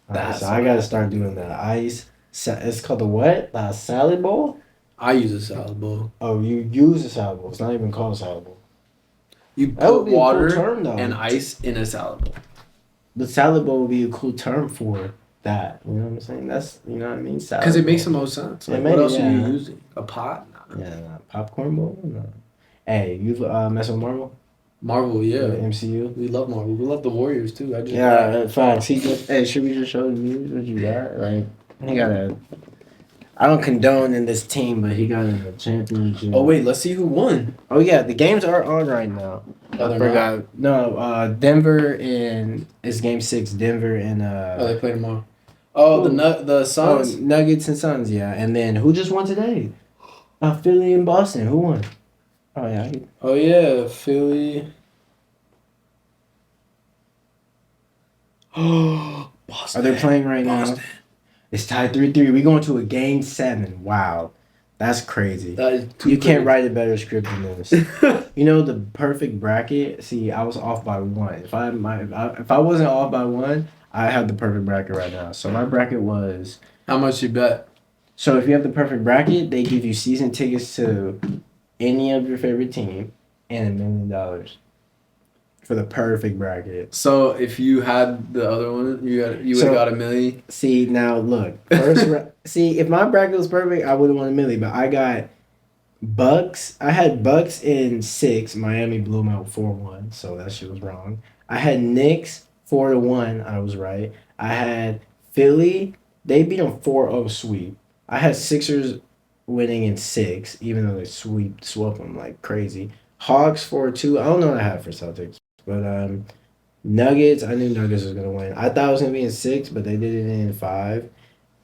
That's so I gotta start doing the ice. It's called the what? The salad bowl? I use a salad bowl. Oh, you use a salad bowl. It's not even called a salad bowl. You That would put be a cool water term, though. and ice in a salad bowl. The salad bowl would be a cool term for that. You know what I'm saying? That's, you know what I mean? Salad Because it makes bowl. the most sense. Yeah, Like, maybe, what else are you yeah. using? A pot? Nah. Yeah, popcorn bowl? No. Hey, you mess with Marvel? Marvel, yeah. The MCU? We love Marvel. We love the Warriors too. I just Yeah, facts. Hey, should we just show the news what you got? Like, he got a. I don't condone in this team, but he got a championship. Oh wait, let's see who won. Oh yeah, the games are on right now. Oh, I they're forgot. No, Denver and it's game 6. Denver and Oh, they play tomorrow. Oh, the Suns. Nuggets and Suns. Yeah, and then who just won today? Philly and Boston. Who won? Oh yeah. Oh yeah, Philly. Oh, Boston. Are they playing right now? It's tied 3-3. We going to a game 7. Wow, that's crazy. That is too You can't crazy. write a better script than this. You know the perfect bracket. See, I was off by 1. If I wasn't off by 1, I have the perfect bracket right now. So my bracket was. How much you bet? So if you have the perfect bracket, they give you season tickets to any of your favorite team and $1 million for the perfect bracket. So if you had the other one, you would have So- got $1 million. See, now look. See, if my bracket was perfect, I would have won $1 million. But I got Bucks. I had Bucks in 6. Miami blew them out 4-1, so that shit was wrong. I had Knicks 4-1. I was right. I had Philly. They beat them 4-0 sweep. I had Sixers winning in 6, even though they swept them like crazy. Hawks 4-2. I don't know what I had for Celtics, but Nuggets. I knew Nuggets was gonna win. I thought it was gonna be in 6, but they did it in 5.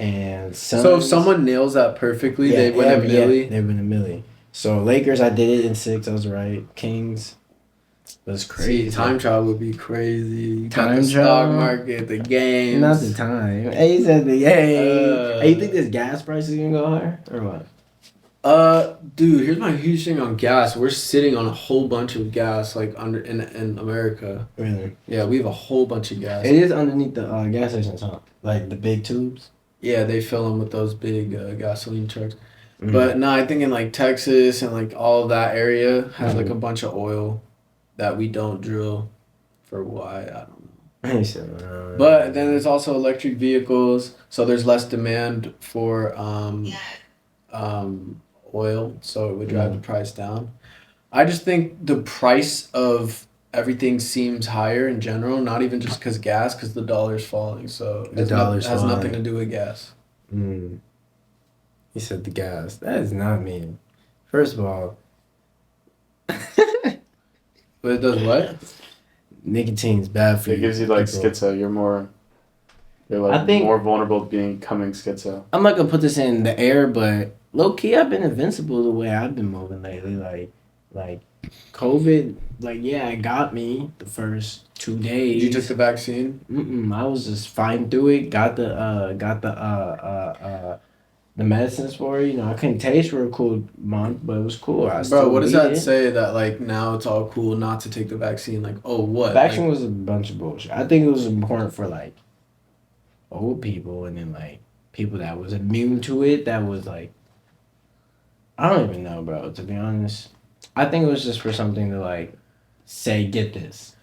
And Suns, So if someone nails that perfectly, they win $1 million. they win $1 million. So Lakers, I did it in 6. I was right. Kings, that's crazy. See, time travel would be crazy. You got Time the stock travel? market, the games. Not the time. Hey, he said the hey. Uh, Hey, you think this gas price is gonna go higher or what? Dude, here's my huge thing on gas. We're sitting on a whole bunch of gas, like in America. Really? Yeah, we have a whole bunch of gas. It is underneath the gas stations, huh? Like the big tubes. Yeah, they fill them with those big gasoline trucks. Mm. But no, I think in like Texas and like all of that area has like a bunch of oil that we don't drill for why, I don't know. He said, But then there's also electric vehicles, so there's less demand for oil, so it would drive the price down. I just think the price of everything seems higher in general, not even just because gas, because the dollar's falling. So The dollar's has falling. nothing to do with gas. He said the gas. That is not me. First of all, But it does what? nicotine's bad for you. It gives you like people. schizo. You're I think- more vulnerable to becoming schizo. I'm not gonna put this in the air, but low key, I've been invincible the way I've been moving lately. Like COVID, like yeah, it got me the first 2 days. You took the vaccine? I was just fighting through it. Got the medicines for it. You know, I couldn't taste for a cool month, but it was cool. Bro, what does that it. say that like now it's all cool not to take the vaccine? Like, oh, what? Vaccine Like, was a bunch of bullshit. I think it was important for like old people and then like people that was immune to it. That was like, I don't even know, bro. To be honest, I think it was just for something to like say, get this.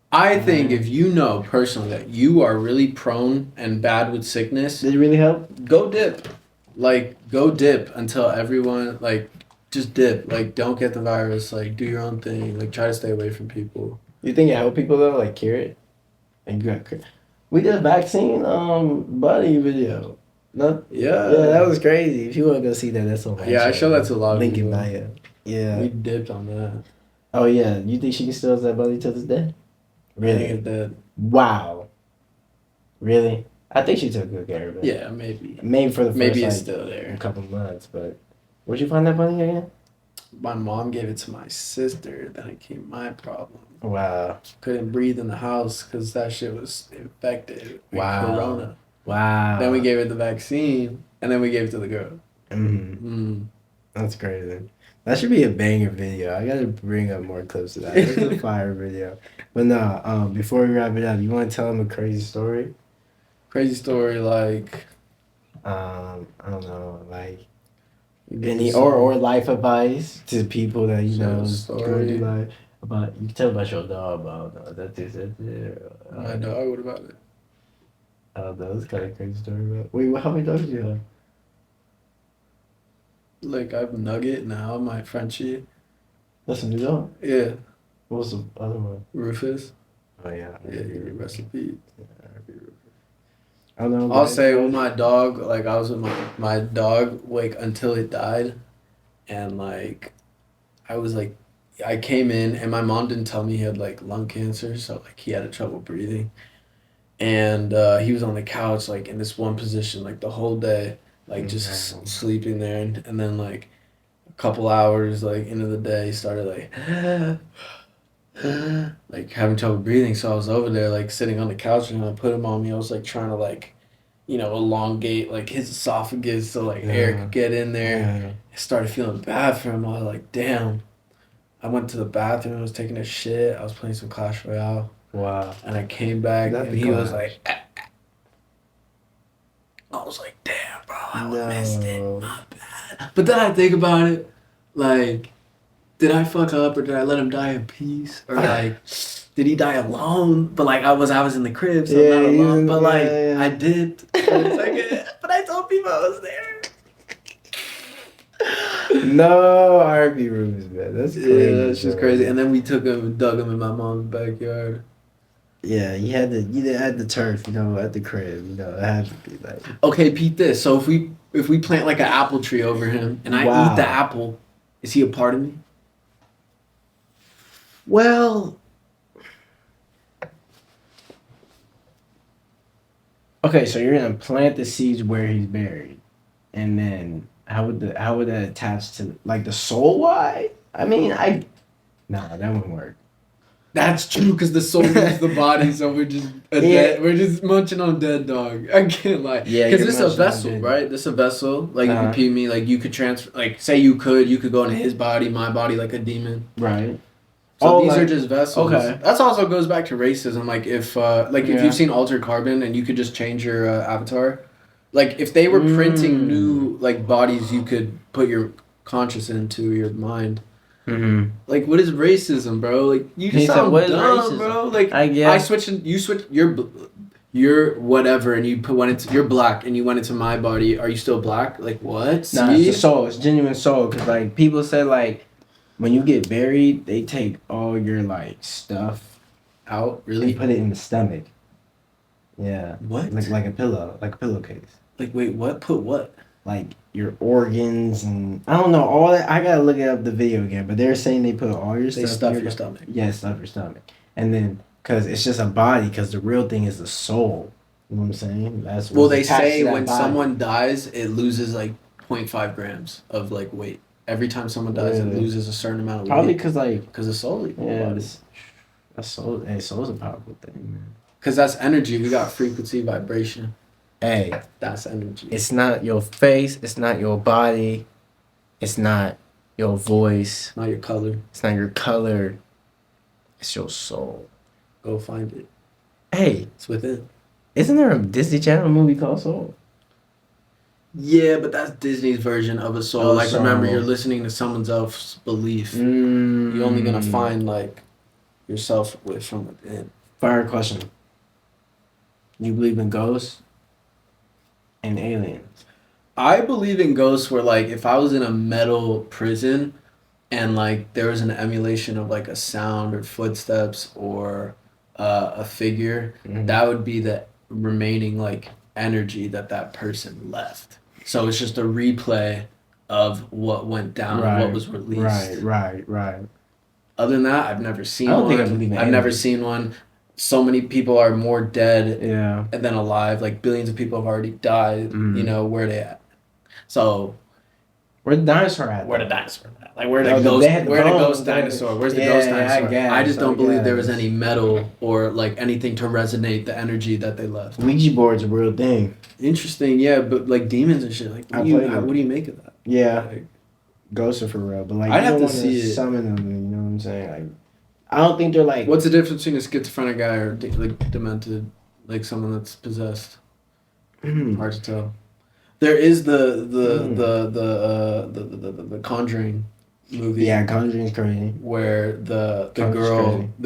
I think if you know personally that you are really prone and bad with sickness, Did it really help? go dip. Like, go dip until everyone, like, just dip. Like, don't get the virus. Like, do your own thing. Like, try to stay away from people. You think it helped people though? Like cure it? And we did a vaccine buddy video. No, Yeah. yeah, that was crazy. If you want to go see that, that's on my Yeah, I channel. show that to a lot of Link in people. bio. Yeah. We dipped on that. Oh yeah. You think she can still have that buddy till this day? I Really? think that, Wow. Really? I think she took good care of it. yeah, maybe. Maybe for the first Maybe it's like, still a there. couple months, but where'd you find that bunny again? my mom gave it to my sister. Then it became my problem. Wow. Couldn't breathe in the house because that shit was infected with corona. Wow. Then we gave it the vaccine, and then we gave it to the girl. That's crazy. That should be a banger video. I gotta bring up more clips of that. It's a fire video. But no, before we wrap it up, you want to tell them a crazy story? Crazy story, like I don't know, like any or life advice to people that you know going through life. About you can tell about your dog, about that's it. My dog. What about it? I don't know. It's kind of crazy story. About wait, how many dogs do you have? Like I have Nugget now, my Frenchie. That's a new dog. Yeah. What's the other one? Rufus. Oh yeah. Yeah, rest in peace. I don't know. I'll say with my dog, like I was with my dog like until it died, and like I was like I came in and my mom didn't tell me he had like lung cancer, so like he had trouble breathing, and he was on the couch like in this one position like the whole day, like just sleeping there, and then like a couple hours like into the day he started like having trouble breathing. So I was over there like sitting on the couch, and I put him on me. I was like trying to like, you know, elongate like his esophagus so like air could get in there. I started feeling bad for him. I was like, damn. I went to the bathroom. I was taking a shit. I was playing some Clash Royale. Wow. And I came back and he was like, I was like, damn, bro, I missed it. My bad. But then I think about it, like, did I fuck up or did I let him die in peace? Or like, did he die alone? But like, I was in the crib, so I'm not alone. But like, I did for a second. But I told people I was there. No, R&B rooms, man. That's crazy. Yeah, that's just crazy. And then we took him and dug him in my mom's backyard. Yeah, you had the turf, you know, at the crib, you know, it had to be like. Okay, Pete, this. So if we plant like an apple tree over him and I eat the apple, is he a part of me? Well, okay, so you're gonna plant the seeds where he's buried, and then how would that attach to like the soul? Why? I mean, that wouldn't work. That's true, because the soul leaves the body, so we're just munching on dead dog. I can't lie. Yeah, because this is a vessel, right? This is a vessel. Like you could pee me, like you could transfer. Like say you could go into his body, my body, like a demon. Right. So these are just vessels. Okay. That's also goes back to racism. Like if if you've seen Altered Carbon and you could just change your avatar, like if they were printing new like bodies, you could put your conscious into your mind. Mm-hmm. Like what is racism, bro? Like you just sound dumb, bro. Like I switch and you switch. You're whatever, and you're black, and you went into my body. Are you still black? Like what? Nah, it's the soul. It's genuine soul. Cause like people say like. When you get buried, they take all your like stuff out, really, and put it in the stomach. Yeah. What? Like a pillow, like a pillowcase. Like wait, what? Put what? Like your organs and I don't know all that. I gotta look up the video again, but they're saying they put all your stuff. They stuff your stomach. Yeah, stuff your stomach, and then because it's just a body. Because the real thing is the soul. You know what I'm saying? That's well, they say when someone dies, it loses like 0.5 grams of like weight. Every time someone dies, it loses a certain amount of weight. Probably because the soul. That's soul. Hey, soul's a powerful thing, man. Because that's energy. We got frequency, vibration. Hey, that's energy. It's not your face. It's not your body. It's not your voice. Not your color. It's not your color. It's your soul. Go find it. Hey, it's within. Isn't there a Disney Channel movie called Soul? Yeah, but that's Disney's version of a soul. Like, remember, you're listening to someone else's belief. You're only gonna find like yourself from within. Fire question. You believe in ghosts and aliens? I believe in ghosts where like if I was in a metal prison and like there was an emulation of like a sound or footsteps or a figure, that would be the remaining like energy that person left. So it's just a replay of what went down and what was released. Right. Other than that, I've never seen one. I've never seen one. So many people are more dead than alive. Like billions of people have already died. You know, where they at? So Where the dinosaur at? Where the dinosaur at? Like where the No, ghost? they had the Where the bones, ghost they had the- dinosaur? Where's the Yeah, ghost yeah, I dinosaur? guess. I just don't believe there was guess. any metal or like anything to resonate the energy that they left. Ouija board's a real thing. Interesting, yeah, but like demons and shit. Like, I played it. what do you make of that? Yeah, Like, ghosts are for real. But like, I'd you have don't to wanna see it. summon them. You know what I'm saying? Like, I don't think they're like. what's the difference between a schizophrenic guy or like demented, like someone that's possessed? Hard to tell. There is the Conjuring movie. Yeah, Conjuring's crazy. Where the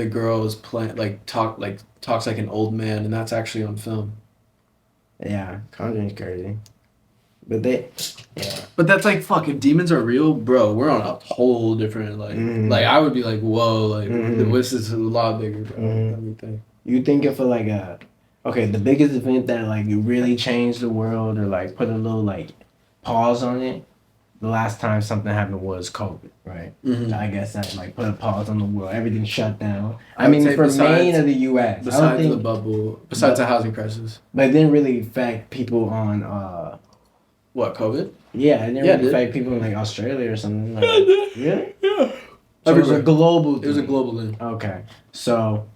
girl is playing talks like an old man, and that's actually on film. Yeah, Conjuring's crazy. But But that's like, fuck, if demons are real, bro, we're on a whole different like I would be like, whoa, like this is a lot bigger, bro. Everything. you think if like the biggest event that like really changed the world or like put a little like pause on it. The last time something happened was COVID, right? I guess that like put a pause on the world. Everything shut down. I mean, for Maine or the U.S. Besides the bubble, besides the housing crisis. But it didn't really affect people on. What, COVID? Yeah, it didn't Yeah, really it did. affect people in like Australia or something. Like, really? Yeah. So it was a global. It was a thing. global thing. Okay, so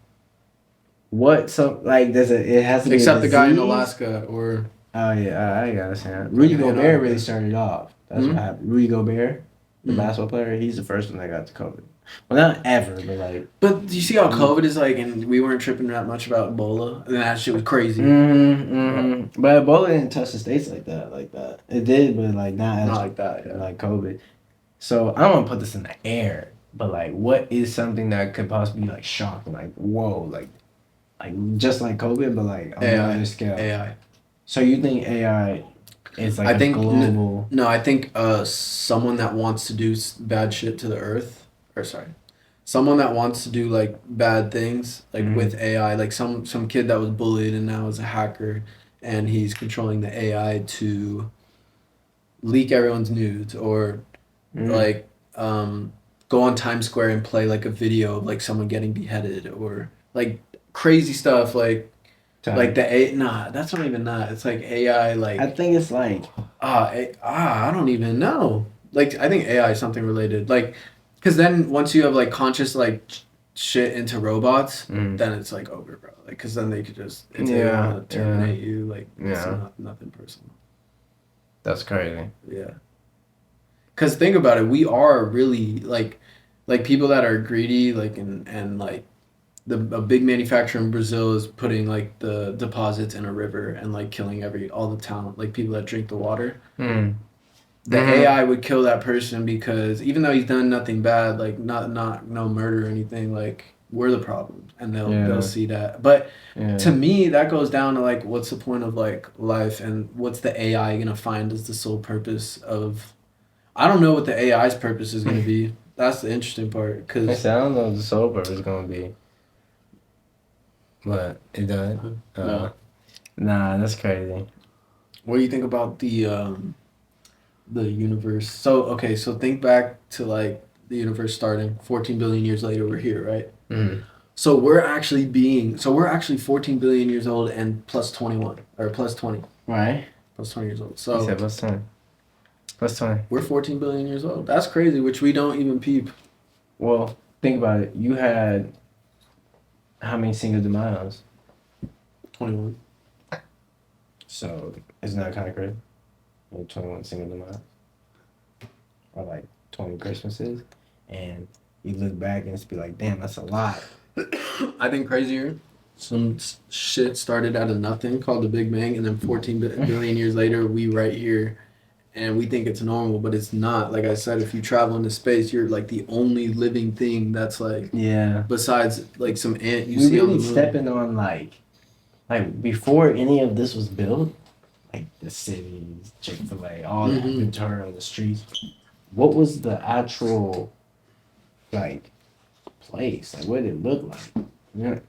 what? So like, it has to be Except a the guy in disease? Alaska or. Oh yeah, I gotta say that. Rudy Gobert really started off. That's what happened. Rudy Gobert, the basketball player, he's the first one that got to COVID. Well, not ever, but like. But do you see how COVID is like, and we weren't tripping that much about Ebola, and that shit was crazy. But Ebola didn't touch the states like that. It did, but like not like that. Yeah. like COVID. So I don't want to put this in the air, but like, what is something that could possibly like shock? Like, whoa, like just like COVID, but like on another scale. AI. So you think AI is like global? No, I think someone that wants to do bad shit to the earth, someone that wants to do like bad things, like with AI, like some kid that was bullied and now is a hacker, and he's controlling the AI to leak everyone's nudes or like go on Times Square and play like a video of like someone getting beheaded or like crazy stuff like. Like that's not even that. It's like AI, like I think it's like I don't even know. Like I think AI is something related. Like, because then once you have like conscious like shit into robots, then it's like over, bro. Like, because then they could just if they want to terminate you, like it's nothing personal. That's crazy. Yeah. Because think about it, we are really like people that are greedy, like and like. A big manufacturer in Brazil is putting like the deposits in a river and like killing all the town, like people that drink the water. The AI would kill that person because even though he's done nothing bad, like no murder or anything, like we're the problem, and they'll see that. But to me, that goes down to like, what's the point of like life, and what's the AI gonna find as the sole purpose of? I don't know what the AI's purpose is gonna be. That's the interesting part. Cause I don't know what the sole purpose is gonna be. But it does. Nah, that's crazy. What do you think about the universe? So think back to like the universe starting 14 billion years later. We're here, right? So we're actually 14 billion years old and plus 21 or plus 20. Right. Plus 20 years old. So you said plus 20. Plus 20. We're 14 billion years old. That's crazy, which we don't even peep. Well, think about it. You had how many single demise? 21. So isn't that kind of crazy? Like 21 single demise, or like 20 Christmases, and you look back and it's be like, damn, that's a lot. I think crazier. Some shit started out of nothing called the Big Bang, and then 14 billion years later, we right here, and we think it's normal, but it's not. Like I said, if you travel into space, you're like the only living thing that's like besides like some ant you see on the moon. Stepping on like before any of this was built, like the cities, Chick-fil-A, all that Ventura on the streets. What was the actual like place? Like what did it look like? Yeah.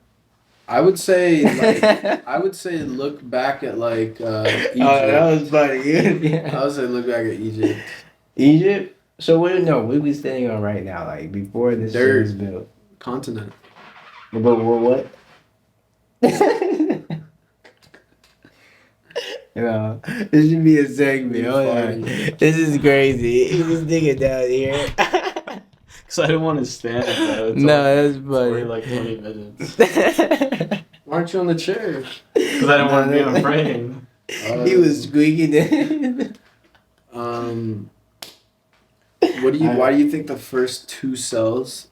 I would say look back at like Egypt. Oh, that was funny. Yeah. I would say look back at Egypt. Egypt? So what are we standing on right now? Like before this shit was built. Continent. But what? You know, this should be a segment. Hold on. This is crazy. This nigga down here. Cause I didn't want to stand, bro. No, that's It's already funny. like 20 minutes. Why aren't you on the chair? Cause I didn't want to be on frame. He was squeaking it. Why do you think the first two cells,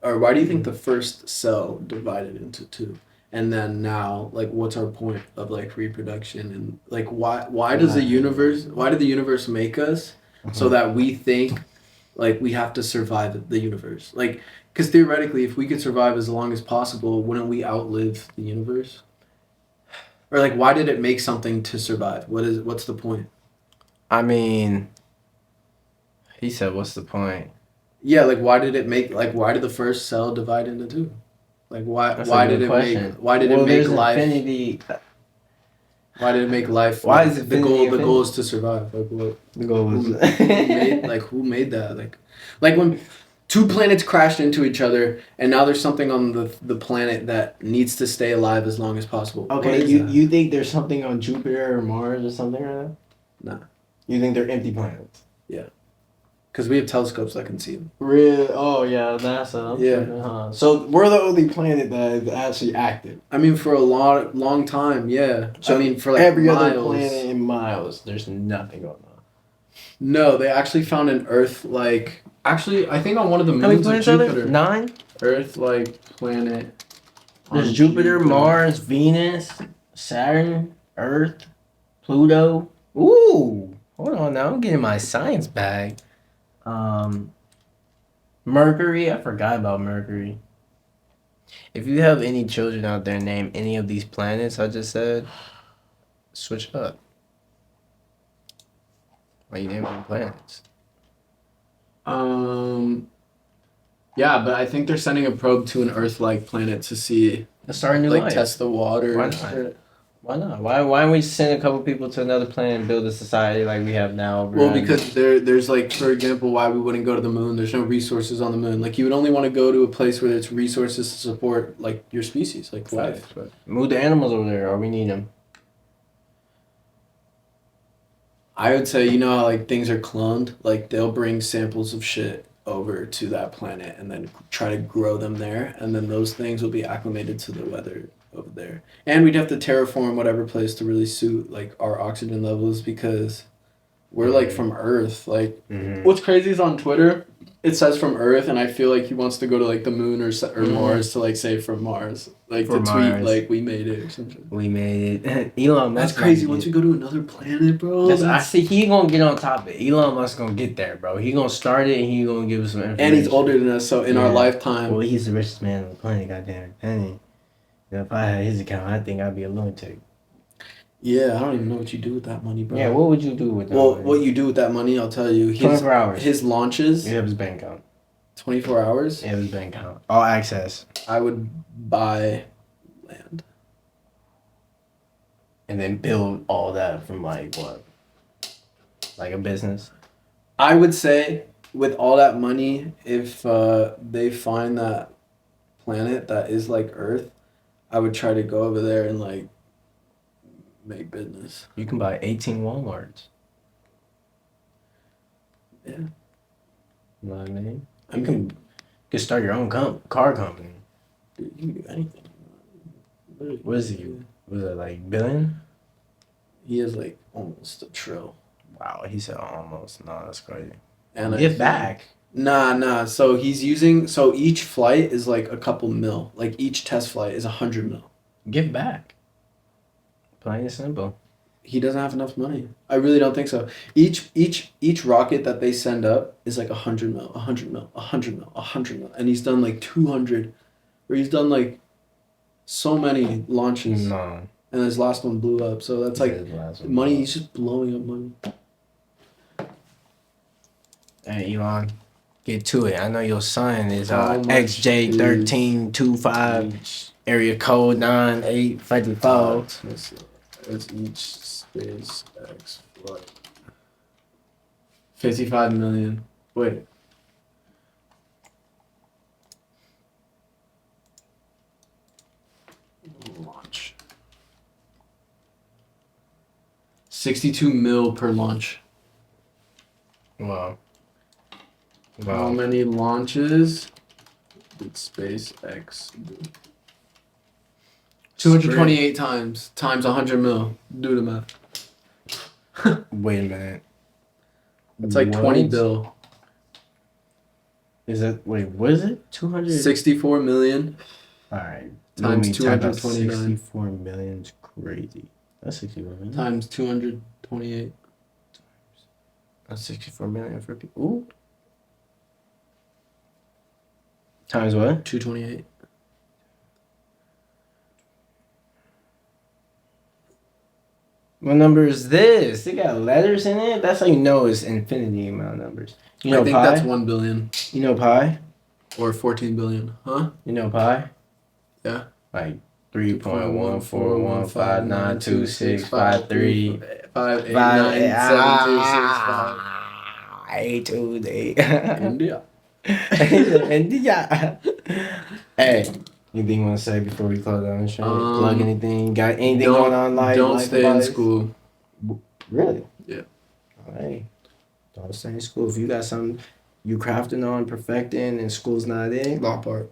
or why do you think the first cell divided into two? And then now, like, what's our point of like reproduction, and like why did the universe make us so that we think like we have to survive the universe? Like, because theoretically, if we could survive as long as possible, wouldn't we outlive the universe? Or like, why did it make something to survive? What's the point? I mean, he said, "What's the point?" Yeah, like why did the first cell divide into two? Like why That's why a did good it question. make why did it Well, make there's life infinity. why did it make life Why like, is it the goal infinity? is to survive? Like what The goal was who made that? Like when two planets crashed into each other and now there's something on the planet that needs to stay alive as long as possible. Okay, What is that? you think there's something on Jupiter or Mars or something right now? Nah. You think they're empty planets? Because we have telescopes that can see them. Real? Oh yeah, NASA. Yeah. So we're the only planet that is actually active. I mean, for a long time, yeah. So I mean, for like every miles. other planet in miles, there's nothing going on. No, they actually found an Earth like. Actually, I think on one of the How many moons of planets are there? Jupiter. 9. Earth like planet. There's on Jupiter, Mars, Venus, Saturn, Earth, Pluto. Ooh, hold on now. I'm getting my science bag. Mercury. I forgot about Mercury. If you have any children out there, name any of these planets I just said. Switch up. Why you naming planets? Yeah, but I think they're sending a probe to an Earth-like planet to see, Let's start a new like, life. test the water. Why and not? shit. Why not? Why don't we send a couple people to another planet and build a society like we have now? Well, because there's like, for example, why we wouldn't go to the moon. There's no resources on the moon. Like, you would only want to go to a place where there's resources to support like your species, like life. Move the animals over there, or we need them. I would say, you know how like things are cloned? Like they'll bring samples of shit over to that planet and then try to grow them there, and then those things will be acclimated to the weather over there. And we'd have to terraform whatever place to really suit like our oxygen levels, because we're like from Earth. Like what's crazy is on Twitter it says from Earth, and I feel like he wants to go to like the moon or Mars to like say from Mars, like For to tweet Mars. like we made it or something. We made it. Elon Musk. That's crazy. might Once get- we go to another planet, bro. I see he gonna get on top of it. Elon Musk gonna get there, bro. He gonna start it and he gonna give us some information. And he's older than us, so in our lifetime. Well, he's the richest man on the planet, goddamn. Penny. If I had his account, I think I'd be a lunatic. Yeah, I don't even know what you do with that money, bro. Yeah, what would you do with that? Well, money? what you do with that money, I'll tell you. 24 hours. His launches. You have his bank account. 24 hours. You have his bank account. All access. I would buy land. And then build all that from like what? Like a business? I would say with all that money, if they find that planet that is like Earth, I would try to go over there and like make business. You can buy 18 Walmarts. Yeah. You know what I mean? You can start your own car company. Dude, you can do anything. What is he? Was it like billion? He has like almost $1 trillion. Wow, he said almost. No, that's crazy. And Give back. Nah. So he's using. So each flight is like a couple mil. Like each test flight is 100 mil. Give back. Plain and simple. He doesn't have enough money. I really don't think so. Each rocket that they send up is like 100 mil, 100 mil, 100 mil, 100 mil, and he's done like 200, or he's done like so many launches. No. And his last one blew up. So that's like money. He's just blowing up money. Hey, Elon, get to it. I know your son is How much XJ1325, area code 9854. It's each SpaceX flight. 55 million. Wait. Launch. $62 million per launch. Wow. How many launches did SpaceX do? 228 times 100 mil. Do the math. Wait a minute. It's like 20 What? bill. Is that wait? What is it? 200. 64 million. All right. Times Let me type out 229. 64 million is crazy. That's 64 million. Times 228. That's 64 million for people. Ooh. Times what? 228. What number is this? They got letters in it. That's how you know it's infinity amount of numbers. You know I think pi? that's 1 billion. You know pi? Or 14 billion. Huh? You know pi? Yeah. Like 3.141592653 828. India. India. Hey, anything you want to say before we close down the show? Plug anything? Got anything going on? Don't stay in school. Really? Yeah. Hey, don't stay in school. If you got something you crafting on, perfecting, and school's not in, Law part.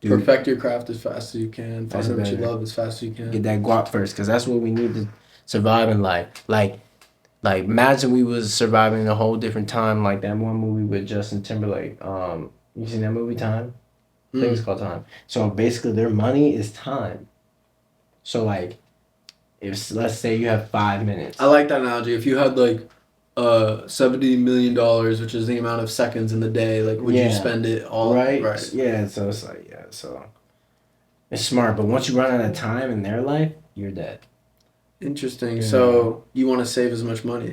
dude, Perfect your craft as fast as you can. That's Find what you better. love as fast as you can. get that guap first, because that's what we need to survive in life. Like imagine we was surviving in a whole different time, like that one movie with Justin Timberlake. You seen that movie Time? I think it's called Time. So basically their money is time. So like, if let's say you have 5 minutes. I like that analogy. If you had like $70 million, which is the amount of seconds in the day, like would you spend it all? Right? Right. Yeah, so it's like, so it's smart, but once you run out of time in their life, you're dead. Interesting. Yeah. So you want to save as much money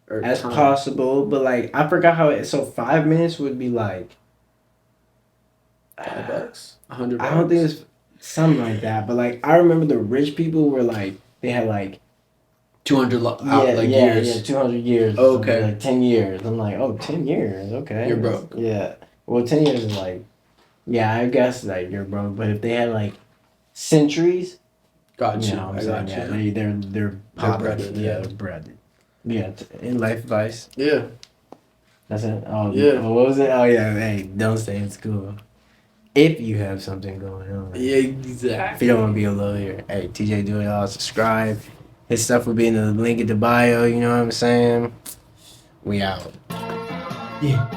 or As time. possible, but like I forgot how it. So 5 minutes would be like $5, $100. I don't think it's something like that, but like I remember the rich people were like they had like 200 years. years. 200 years. Oh, okay. Like 10 years. I'm like, oh, 10 years. Okay. You're broke. Yeah. Well, 10 years is like, yeah, I guess like you're broke. But if they had like centuries, Gotcha. you know what I'm saying? Gotcha. Yeah, they're popular. breaded, Yeah, yeah. they're breaded. Yeah, in life advice. Yeah. That's it. Oh, Yeah. Oh, what was it? Oh, yeah. Hey, don't stay in school. If you have something going on. Yeah, exactly. If you don't want to be a lawyer. Hey, TJ Do It All. Subscribe. His stuff will be in the link in the bio. You know what I'm saying? We out. Yeah.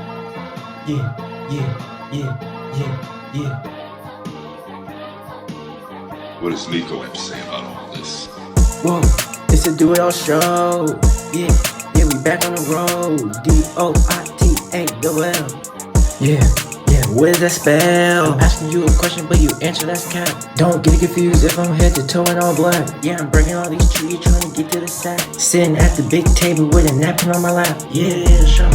What does Nico have to say about all this? Whoa, it's a Do It All show. Yeah, we back on the road. DOITALL. Yeah, what does that spell? I'm asking you a question, but you answer that's cap. Don't get confused if I'm head to toe in all black. Yeah, I'm breaking all these trees, trying to get to the sack. Sitting at the big table with a napkin on my lap. Yeah, show.